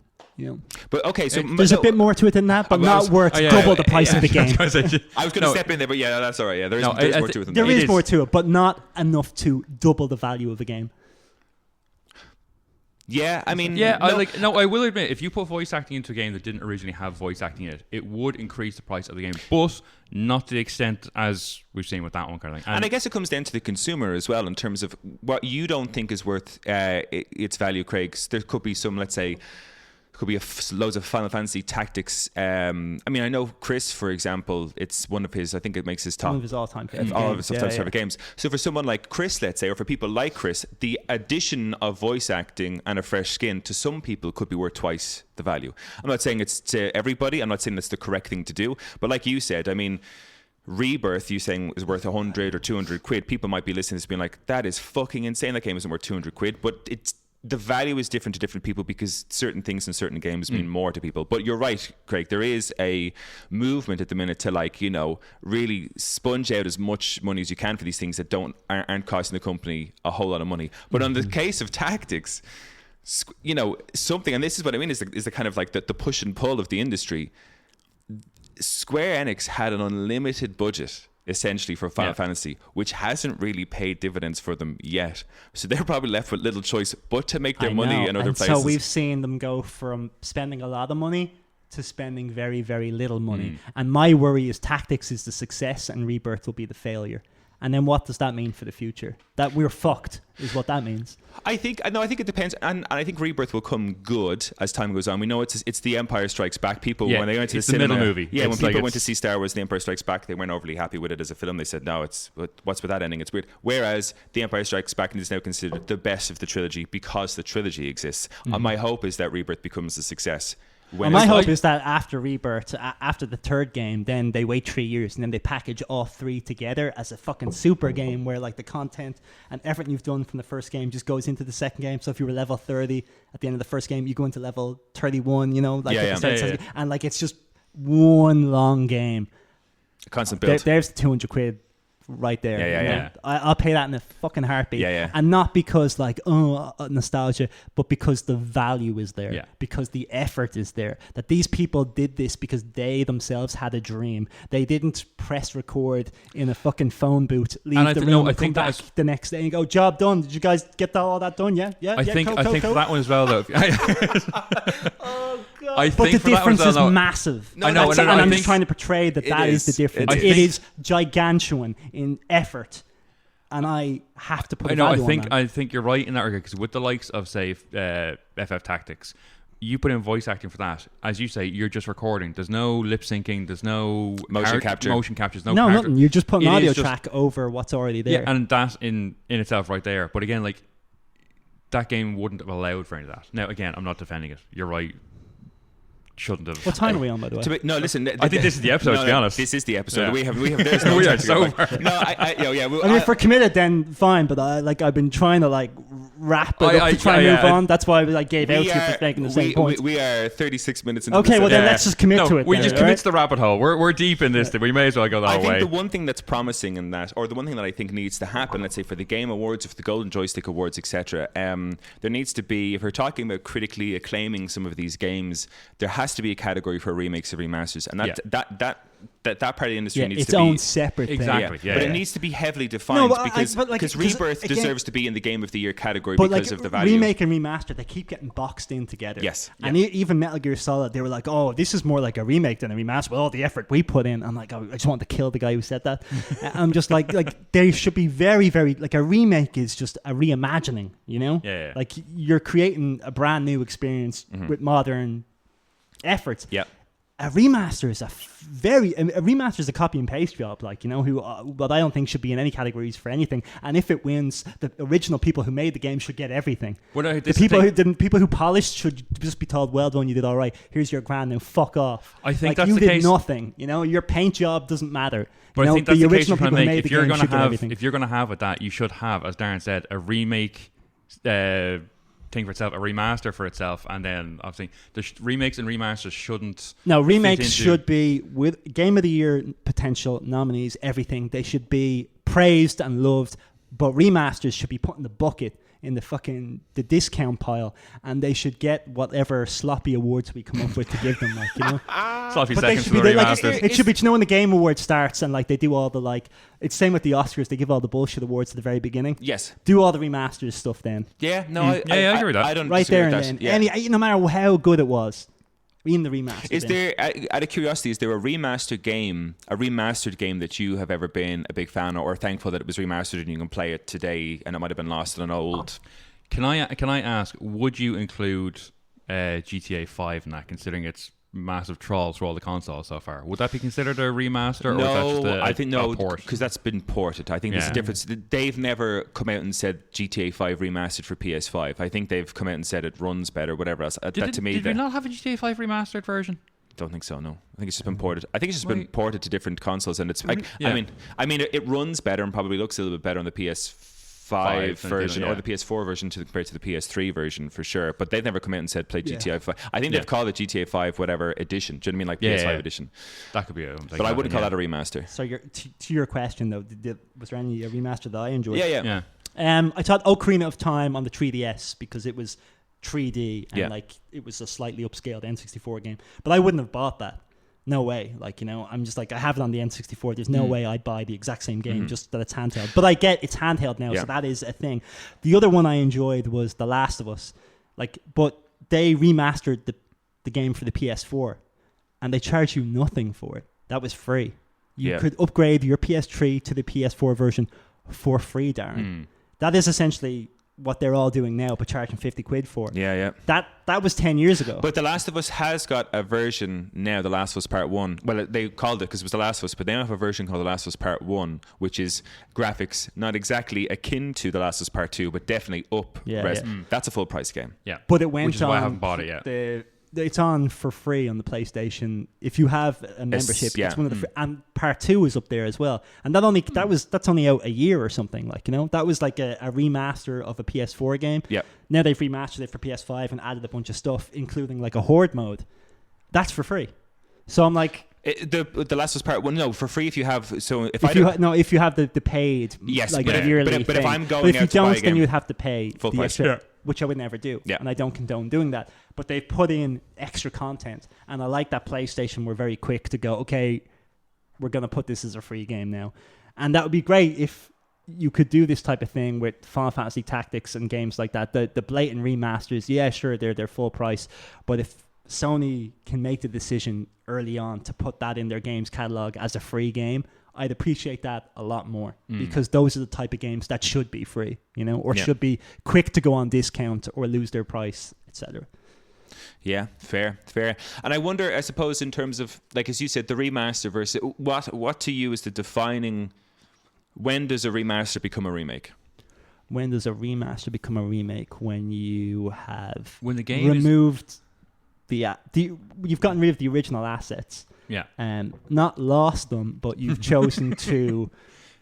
But okay, so there's a bit more to it than that, but not worth double the price of the game. I was going to step in there, but yeah, that's all right. Yeah, there is more to it than that. There is more to it, but not enough to double the value of a game. Yeah, I mean... Yeah, I will admit, if you put voice acting into a game that didn't originally have voice acting in it, it would increase the price of the game, but not to the extent as we've seen with that one kind of thing. And I guess it comes down to the consumer as well, in terms of what you don't think is worth its value, Craig. There could be some, let's say... Could be loads of Final Fantasy Tactics. I mean, I know Chris, for example, it's one of his, I think it makes his top... One of his all-time favorite all of his favorite games. So for someone like Chris, let's say, or for people like Chris, the addition of voice acting and a fresh skin to some people could be worth twice the value. I'm not saying it's to everybody. I'm not saying that's the correct thing to do. But like you said, I mean... Rebirth, you saying is worth 100 or 200 quid. People might be listening to this being like, that is fucking insane. That game isn't worth 200 quid. But it's the value is different to different people because certain things in certain games mean more to people. But you're right, Craig. There is a movement at the minute to really sponge out as much money as you can for these things that aren't costing the company a whole lot of money. But on the case of tactics, something, and this is what I mean, is the kind of like the push and pull of the industry. Square Enix had an unlimited budget essentially for Final Fantasy, which hasn't really paid dividends for them yet. So they're probably left with little choice but to make their money in other places. So we've seen them go from spending a lot of money to spending very, very little money. And my worry is Tactics is the success and Rebirth will be the failure. And then what does that mean for the future? That we're fucked is what that means. I think it depends, and I think Rebirth will come good as time goes on. We know it's the Empire Strikes Back. People when they went to the cinema, middle movie. Yeah, when people went to see Star Wars: The Empire Strikes Back, they weren't overly happy with it as a film. They said, "No, what's with that ending? It's weird." Whereas The Empire Strikes Back is now considered the best of the trilogy because the trilogy exists. And my hope is that Rebirth becomes a success. My hope is that after Rebirth, after the third game, then they wait 3 years and then they package all three together as a fucking super game where like the content and everything you've done from the first game just goes into the second game. So if you were level 30 at the end of the first game, you go into level 31, and like it's just one long game. Constant build. There's the 200 quid right there. Yeah. I'll pay that in a fucking heartbeat. Yeah. And not because like nostalgia, but because the value is there. Yeah. Because the effort is there. That these people did this because they themselves had a dream. They didn't press record in a fucking phone booth, leave the room, and come back the next day and go, "Job done. Did you guys get all that done? Yeah. I think for that one as well, though. Oh God! But the difference is massive. I know, and I'm just trying to portray that is the difference. It is gigantuan in effort, and I have to put. I think you're right in that regard because with the likes of say FF Tactics, you put in voice acting for that. As you say, you're just recording. There's no lip syncing. There's no motion capture. There's no nothing. You're just putting audio track over what's already there. Yeah, and that in itself right there. But again, like that game wouldn't have allowed for any of that. Now, again, I'm not defending it. You're right. Shouldn't have. What time are we on, by the way? No, listen. I think this is the episode. To be honest, this is the episode. Yeah. We have. There's no we are sober. No, I mean, if we're committed, then fine. But I've been trying to wrap it up to try and move on. That's why I gave out to you for making the same point. We are 36 minutes into. Okay, well then let's just commit to it. We just commit to the rabbit hole. We're deep in this. We may as well go that way. I think the one thing that's promising in that, or the one thing that I think needs to happen, let's say for the Game Awards, for the Golden Joystick Awards, etc. There needs to be, if we're talking about critically acclaiming some of these games, there has to be a category for remakes and remasters, and that part of the industry needs to be its own separate thing. Exactly, but it needs to be heavily defined because Rebirth deserves to be in the Game of the Year category because of the value. Remake and remaster, they keep getting boxed in together. Yes, and even Metal Gear Solid, they were like, "Oh, this is more like a remake than a remaster." With all the effort we put in, I'm like, I just want to kill the guy who said that. I'm just like they should be very, very like a remake is just a reimagining. Yeah. Like you're creating a brand new experience with modern efforts. Yeah. A remaster is a remaster is a copy and paste job, but I don't think should be in any categories for anything. And if it wins, the original people who made the game should get everything. The people who polished should just be told, "Well done, you did all right. Here's your grand. Now fuck off." I think that's you the did case. Nothing. Your paint job doesn't matter. But I think that's the the case original people who made the game should get everything. If you're going to have with that, you should have, as Darren said, a remake. Thing for itself, a remaster for itself, and then obviously the remakes and remasters shouldn't. No, remakes should be with Game of the Year potential nominees. Everything they should be praised and loved, but remasters should be put in the bucket in the discount pile, and they should get whatever sloppy awards we come up with to give them, sloppy seconds for the remasters. It should be, when the Game Award starts and they do all the it's same with the Oscars, they give all the bullshit awards at the very beginning. Yes. Do all the remasters stuff then. Yeah, no, I agree with that. I don't right there and that. then. Yeah. No matter how good it was. In the remaster. Is there, out of curiosity, is there a remastered game that you have ever been a big fan of, or thankful that it was remastered and you can play it today and it might have been lost in an old? Can I ask, would you include GTA 5 in that, considering it's massive trawls for all the consoles so far? Would that be considered a remaster? No, or is that just I think no, port? because that's been ported. I think there's a difference. They've never come out and said GTA 5 remastered for PS5. I think they've come out and said it runs better, whatever else. Did we not have a GTA 5 remastered version? Don't think so. No, I think it's just been ported. I think it's just been ported to different consoles, and it's like I mean, it runs better and probably looks a little bit better on the PS5 5 version or the PS4 version compared to the PS3 version for sure. But they've never come out and said play GTA 5. I think they've called it GTA 5 whatever edition. Do you know what I mean? Like PS5 edition. That could be but I wouldn't call that a remaster. So to your question though, was there any remaster that I enjoyed? Yeah. I thought Ocarina of Time on the 3DS because it was 3D and like it was a slightly upscaled N64 game. But I wouldn't have bought that. No way. Like, you know, I'm just like, I have it on the N64. There's no way I'd buy the exact same game just that it's handheld. But I get it's handheld now, so that is a thing. The other one I enjoyed was The Last of Us. Like, but they remastered the game for the PS4 and they charge you nothing for it. That was free. You could upgrade your PS3 to the PS4 version for free, Darren. That is essentially what they're all doing now, but charging 50 quid for it. Yeah. That was 10 years ago. But The Last of Us has got a version now, The Last of Us Part 1. Well, they called it because it was The Last of Us, but they now have a version called The Last of Us Part 1, which is graphics not exactly akin to The Last of Us Part 2, but definitely up. That's a full price game. Yeah. But it went which is on. Why I haven't bought it yet. It's on for free on the PlayStation if you have a membership. It's one of the and Part 2 is up there as well. And that's only out a year or something. Like, you know, that was like a remaster of a PS4 game. Yeah. Now they've remastered it for PS5 and added a bunch of stuff, including like a horde mode. That's for free. So I'm like. The Last of Us Part 1, no, for free if you have. So if you have the paid, like yearly but thing. if I'm going but if out you to buy a don't, then game, you'd have to pay full the price. extra, which I would never do. Yeah. And I don't condone doing that. But they've put in extra content, and I like that PlayStation were very quick to go, okay, we're going to put this as a free game now. And that would be great if you could do this type of thing with Final Fantasy Tactics and games like that. The blatant remasters, yeah, sure, they're full price. But if Sony can make the decision early on to put that in their games catalog as a free game, I'd appreciate that a lot more because those are the type of games that should be free, you know, or should be quick to go on discount or lose their price, etc. Yeah, fair. And I wonder, I suppose, in terms of, like, as you said, the remaster versus what to you is the defining, when does a remaster become a remake? When does a remaster become a remake? When you have when the game removed you've gotten rid of the original assets. Yeah. Not lost them, but you've chosen to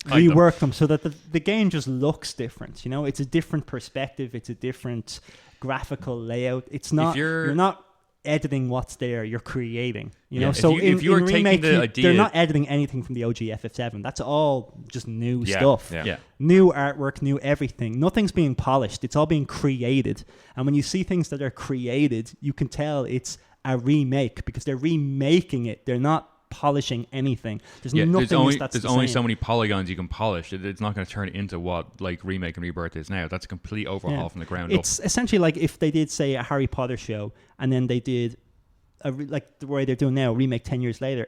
rework them so that the game just looks different. You know, it's a different perspective. It's a different graphical layout. It's not, you're not editing what's there, you're creating. You know, so in remake, they're not editing anything from the OG FF7. That's all just new stuff. Yeah. New artwork, new everything. Nothing's being polished. It's all being created. And when you see things that are created, you can tell it's a remake because they're remaking it. They're not polishing anything. There's only so many polygons you can polish. It's not going to turn it into what like Remake and Rebirth is now. That's a complete overhaul from the ground up. It's essentially like if they did, say, a Harry Potter show and then they did like the way they're doing now, remake 10 years later.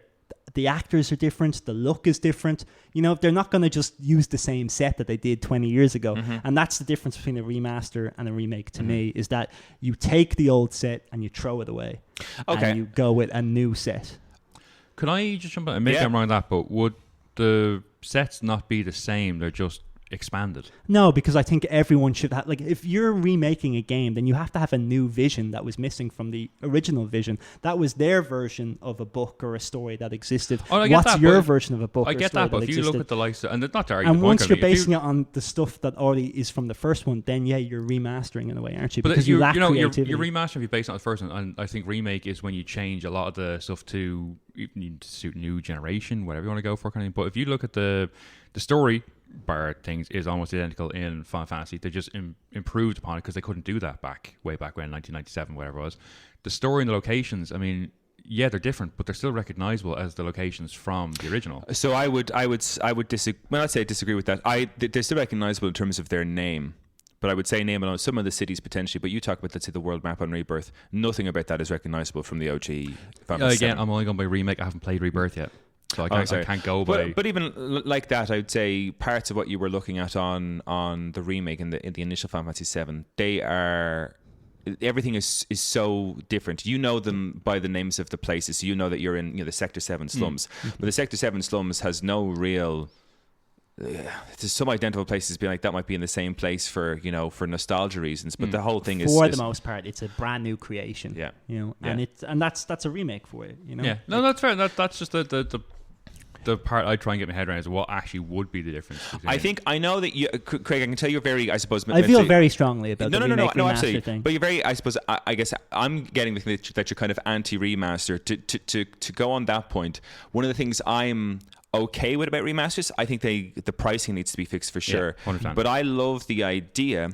The actors are different. The look is different. You know, they're not going to just use the same set that they did 20 years ago. And that's the difference between a remaster and a remake to me, is that you take the old set and you throw it away. Okay. And you go with a new set. Could I just jump in? Maybe I'm wrong on that, but would the sets not be the same? They're just expanded. No, because I think everyone should have, like, if you're remaking a game, then you have to have a new vision that was missing from the original vision. That was their version of a book or a story that existed. What's your version of a book? I get that, but if you look at the likes, and not to argue, and once you're basing it on the stuff that already is from the first one, then you're remastering in a way, aren't you? Because you lack creativity. You're remastering if you base it on the first one, and I think remake is when you change a lot of the stuff to suit new generation, whatever you want to go for, kind of thing. But if you look at the story bar things is almost identical in Final Fantasy. They just improved upon it because they couldn't do that way back when, 1997, whatever it was. The story and the locations, I mean, yeah, they're different, but they're still recognizable as the locations from the original. So I would disagree. Well, I'd say I disagree with that. They're still recognizable in terms of their name. But I would say name alone, some of the cities potentially, but you talk about, let's say, the world map on Rebirth, nothing about that is recognizable from the OG Final Fantasy 7. I'm only going by remake. I haven't played Rebirth yet. So I can't go by. But even like that, I would say parts of what you were looking at on the remake in the initial Final Fantasy 7, everything is so different. You know them by the names of the places. So you know that you're in the Sector 7 slums. But the Sector 7 slums has no real... there's some identifiable places being like that might be in the same place for nostalgia reasons, but the whole thing is for the most part it's a brand new creation. And that's a remake for it. Yeah, no, that's fair. That's just the the part I try and get my head around is what actually would be the difference. I know that you, Craig. I can tell you're very. I suppose. I feel very strongly about the remake remaster absolutely. thing. But you're very. I suppose. I guess I'm getting the thing that you're kind of anti-remaster. To go on that point, one of the things I'm okay with about remasters, I think the pricing needs to be fixed for sure. 100%. But I love the idea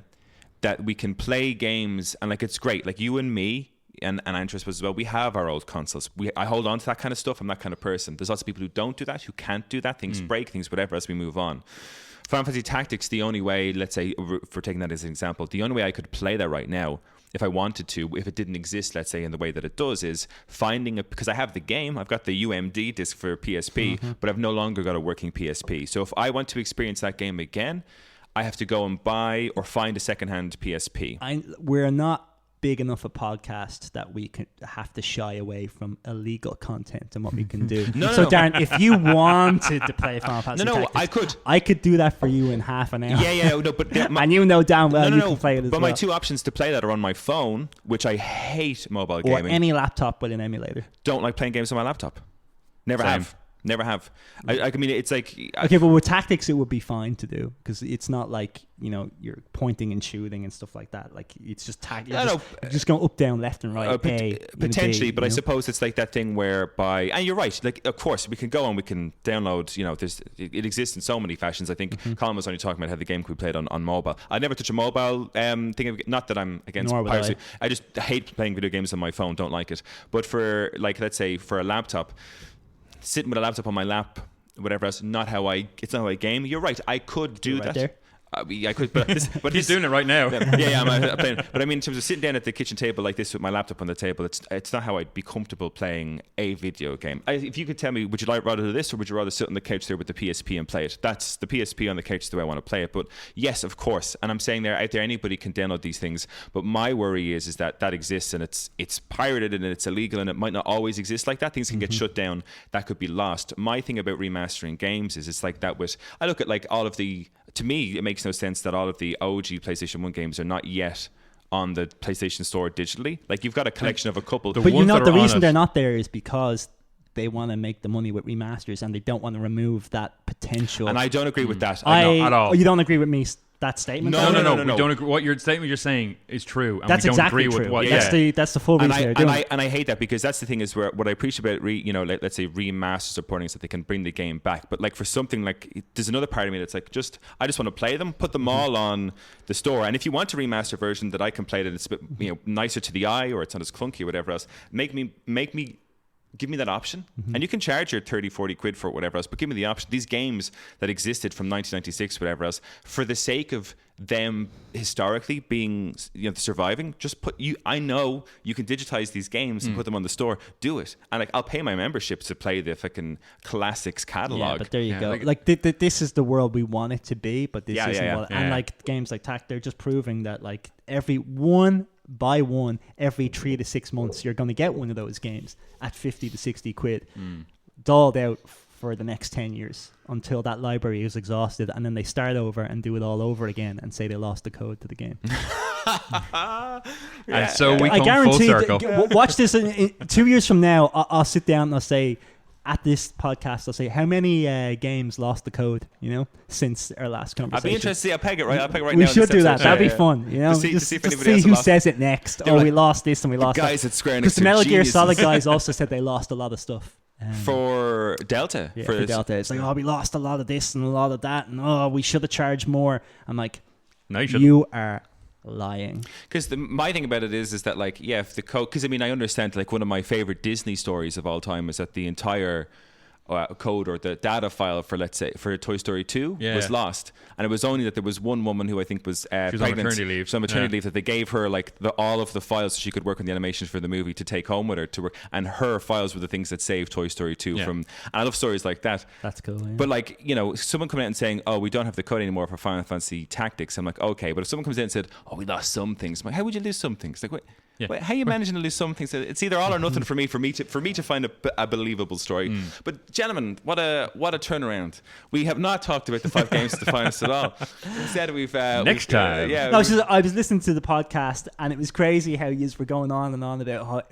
that we can play games and like it's great. Like you and me. And Andrew, I suppose as well, we have our old consoles. I hold on to that kind of stuff. I'm that kind of person. There's lots of people who don't do that, who can't do that. Things break, things whatever, as we move on. Final Fantasy Tactics, the only way, let's say, for taking that as an example, the only way I could play that right now, if I wanted to, if it didn't exist, let's say, in the way that it does, is finding because I have the game, I've got the UMD disc for PSP, but I've no longer got a working PSP. So if I want to experience that game again, I have to go and buy or find a secondhand PSP. We're not big enough a podcast that we can have to shy away from illegal content and what we can do. Darren, if you wanted to play Final Fantasy Tactics, I could do that for you in half an hour. And you know damn well you can play it as well. But my two options to play that are on my phone, which I hate mobile gaming. Or any laptop with an emulator. Don't like playing games on my laptop. Never have. I mean, it's like... Okay, but with Tactics, it would be fine to do because it's not like, you're pointing and shooting and stuff like that. Like, it's just tactics. You're just going up, down, left and right. Potentially, but I suppose it's like that thing whereby... And you're right. Like, of course, we can go and we can download, it exists in so many fashions. I think Colin was only talking about how the game could be played on mobile. I never touch a mobile thing. Not that I'm against piracy. I just hate playing video games on my phone. Don't like it. But for, like, let's say, for a laptop... Sitting with a laptop on my lap, whatever else, it's not how I game. You're right. I could do that. There. I could, but he's doing it right now. I'm playing. But I mean, in terms of sitting down at the kitchen table like this with my laptop on the table, it's not how I'd be comfortable playing a video game. If you could tell me, would you rather do this, or would you rather sit on the couch there with the PSP and play it? That's the PSP on the couch the way I want to play it. But yes, of course. And I'm saying out there, anybody can download these things. But my worry is that exists and it's pirated and it's illegal and it might not always exist like that. Things can get shut down. That could be lost. My thing about remastering games is it's like that with. I look at like all of the. To me, it makes no sense that all of the OG PlayStation 1 games are not yet on the PlayStation Store digitally. Like, you've got a collection of a couple. But the reason they're not there is because they want to make the money with remasters and they don't want to remove that potential. And I don't agree with that. At all. You don't agree with me? That statement? No. We don't agree. What your statement you're saying is true. And that's we don't exactly agree true. With what, that's the full reason they're doing it. And I hate that because that's the thing is where what I appreciate about let's say remasters supporting is that they can bring the game back. But like for something like there's another part of me that's like I just want to play them, put them all on the store. And if you want a remaster version that I can play that it's a bit nicer to the eye or it's not as clunky or whatever else, make me. Give me that option. And you can charge your 30, 40 quid for whatever else, but give me the option. These games that existed from 1996, whatever else, for the sake of them historically being surviving, just I know you can digitize these games and put them on the store. Do it. And like I'll pay my membership to play the fucking classics catalog. Yeah, but there you go. Like this is the world we want it to be, but this isn't what. And like games like they're just proving that like every 3 to 6 months you're going to get one of those games at 50 to 60 quid doled out for the next 10 years until that library is exhausted, and then they start over and do it all over again and say they lost the code to the game. And so we come I guarantee full circle. Watch this in 2 years from now. I'll sit down and I'll say at this podcast, I'll say how many games lost the code, since our last conversation. I'd be interested to see. I'll peg it right now. We should do that. That'd be fun, To see who says it next. We lost this and we lost that. Guys at Square Enix. Because the Metal Gear Solid guys also said they lost a lot of stuff. For Delta. Yeah, for Delta. It's like, we lost a lot of this and a lot of that, and we should have charged more. I'm like, no, you are lying. Because my thing about it is that like, if the code, because I mean I understand like one of my favorite Disney stories of all time is that the entire code or the data file for, let's say, for Toy Story 2 was lost, and it was only that there was one woman who I think was pregnant, on maternity leave. So maternity leave, that they gave her like all of the files so she could work on the animations for the movie to take home with her to work, and her files were the things that saved Toy Story 2 from. And I love stories like that. That's cool. Yeah. But like someone coming out and saying, "Oh, we don't have the code anymore for Final Fantasy Tactics," I'm like, okay. But if someone comes in and said, "Oh, we lost some things," I'm like, how would you lose some things? Like, what? Yeah. Wait, how are you managing to lose some things? It's either all or nothing for me to find a believable story. But gentlemen, what a turnaround! We have not talked about the 5 games to define us at all. Instead, next time. No, I was listening to the podcast, and it was crazy how you were going on and on about how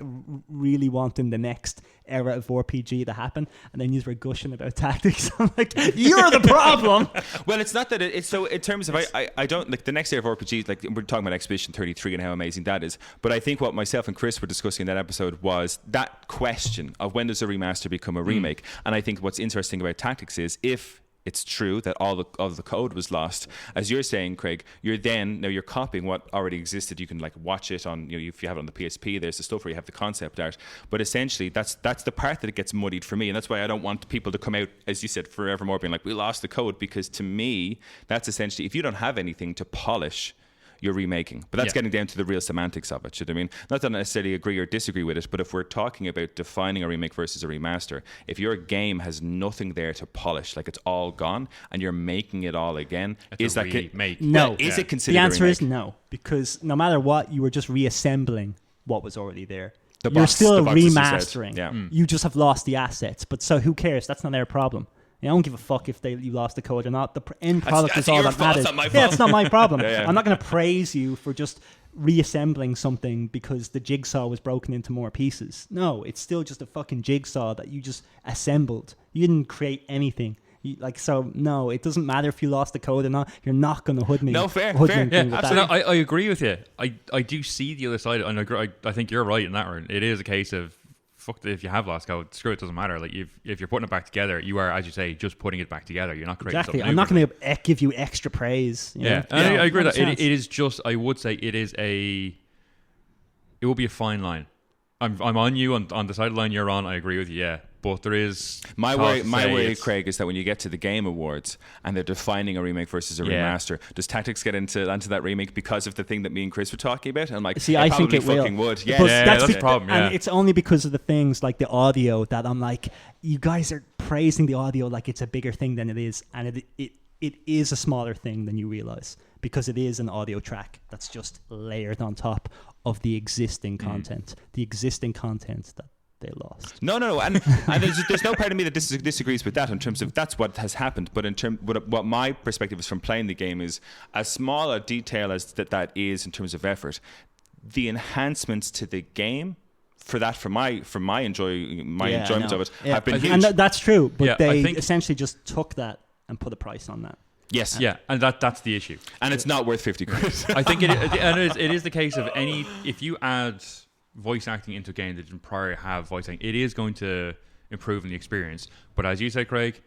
really wanting the next era of RPG to happen, and then you were gushing about tactics. I'm like, you're the problem. Well, it's not that it's so. In terms of, I don't like the next era of RPGs. Like we're talking about Expedition 33 and how amazing that is. But I think what myself and Chris were discussing in that episode was that question of when does a remaster become a remake. And I think what's interesting about tactics is if it's true that all of the code was lost, as you're saying, Craig, you're copying what already existed. You can like watch it on, if you have it on the PSP, there's the stuff where you have the concept art. But essentially, that's the part that it gets muddied for me, and that's why I don't want people to come out, as you said, forevermore being like, we lost the code, because to me, that's essentially, if you don't have anything to polish, you're remaking. But that's getting down to the real semantics of it. You know what I mean? Not that I necessarily agree or disagree with it, but if we're talking about defining a remake versus a remaster, if your game has nothing there to polish, like it's all gone, and you're making it all again, is that remake? No. Is it considered the answer a remake? is no, because no matter what, you were just reassembling what was already there. You're box, still the box, as you said. remastering. Yeah. You just have lost the assets. But so who cares? That's not their problem. I don't give a fuck if you lost the code or not. The end product is all that matters. Yeah, it's not my problem. Yeah. I'm not going to praise you for just reassembling something because the jigsaw was broken into more pieces. No, it's still just a fucking jigsaw that you just assembled. You didn't create anything. No, it doesn't matter if you lost the code or not. You're not going to hoodwink. No, fair. Yeah, absolutely. I agree with you. I do see the other side, and I think you're right in that one. It is a case of, fuck, if you have lost code, screw it, doesn't matter. Like if you're putting it back together, you are, as you say, just putting it back together. You're not creating something new. I'm not going to give you extra praise. I agree with that. It is just, I would say it will be a fine line. I'm on you on the side of the line you're on. I agree with you. Yeah. But there is my worry, Craig, is that when you get to the Game Awards and they're defining a remake versus a remaster, does tactics get into that remake because of the thing that me and Chris were talking about? And like, see, I think it fucking will. would. That's the problem. And it's only because of the things like the audio that I'm like, you guys are praising the audio like it's a bigger thing than it is, and it is a smaller thing than you realize, because it is an audio track that's just layered on top of the existing content, that they lost. No, and there's no part of me that disagrees with that in terms of that's what has happened. But in terms, what my perspective is from playing the game is, as small a detail as that is in terms of effort, the enhancements to the game for my enjoyment of it have been huge. And that's true, but they essentially just took that and put a price on that. Yes. Yeah, and that's the issue. And it's not worth 50 quid. I think it is the case of if you add voice acting into a game that didn't prior have voice acting, it is going to improve in the experience. But as you said, Craig,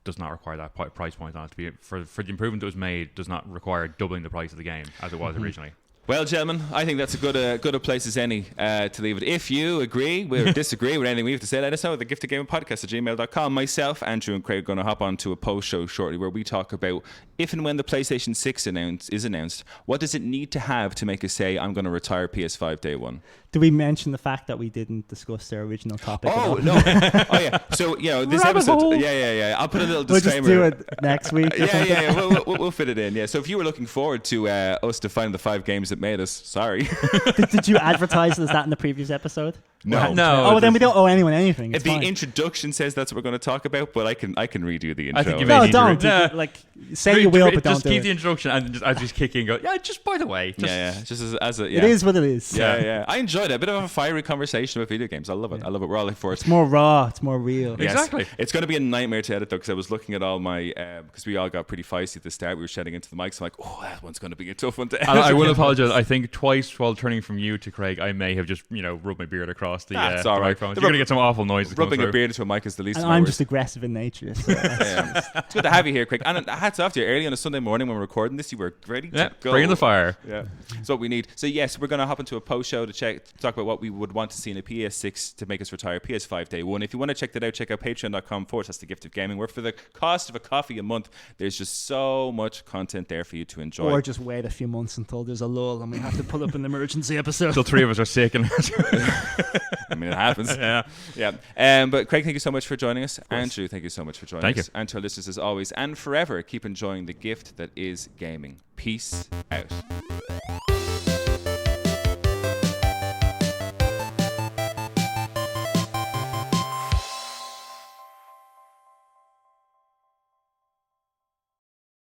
does not require that price point on it to be for the improvement that was made. Does not require doubling the price of the game as it was originally. Well, gentlemen, I think that's a good a place as any to leave it. If you agree or disagree with anything we have to say, let us know at thegiftofgamingpodcast@gmail.com. Myself, Andrew, and Craig are going to hop onto a post show shortly where we talk about if and when the PlayStation 6 is announced, what does it need to have to make us say, I'm going to retire PS5 day one? Did we mention the fact that we didn't discuss their original topic? Oh, no. Oh, yeah. So, this episode... Yeah. I'll put a little disclaimer. We'll just do it next week. Yeah. We'll fit it in, yeah. So if you were looking forward to us defining the 5 games that made us, sorry. Did you advertise as that in the previous episode? No. Oh, then we don't owe anyone anything. If the introduction says that's what we're going to talk about, but I can redo the intro. I think you no, don't. Say you will, but don't just do keep it. the introduction and just kick in. Go. Yeah, just by the way. Just as a. Yeah. It is what it is. Yeah. I enjoyed it. A bit of a fiery conversation about video games. I love it. Yeah. I love it. We're all looking for it. It's more raw. It's more real. Yes. Exactly. It's going to be a nightmare to edit though, because I was looking at all my because we all got pretty feisty at the start. We were shouting into the mics. I'm like, that one's going to be a tough one to edit. I will apologize. I think twice while turning from you to Craig, I may have just rubbed my beard across the microphone. You're going to get some awful noises. Rubbing a beard into a mic is the least. And I'm just aggressive in nature. So it's good to have you here, Craig. And hats off to you. Early on a Sunday morning when we're recording this, you were ready to go. Bring the fire. Yeah, that's what we need. So yes, we're going to hop into a post show to talk about what we would want to see in a PS6 to make us retire PS5 day one. If you want to check that out, check out patreon.com/thegiftofgaming, where for the cost of a coffee a month, there's just so much content there for you to enjoy. Or just wait a few months until there's a lull and we have to pull up an emergency episode. Until 3 of us are sick. And I mean, it happens. Yeah. But Craig, thank you so much for joining us. Andrew, thank you so much for joining us. Thank you. And to our listeners, as always, and forever, keep enjoying the gift that is gaming. Peace out.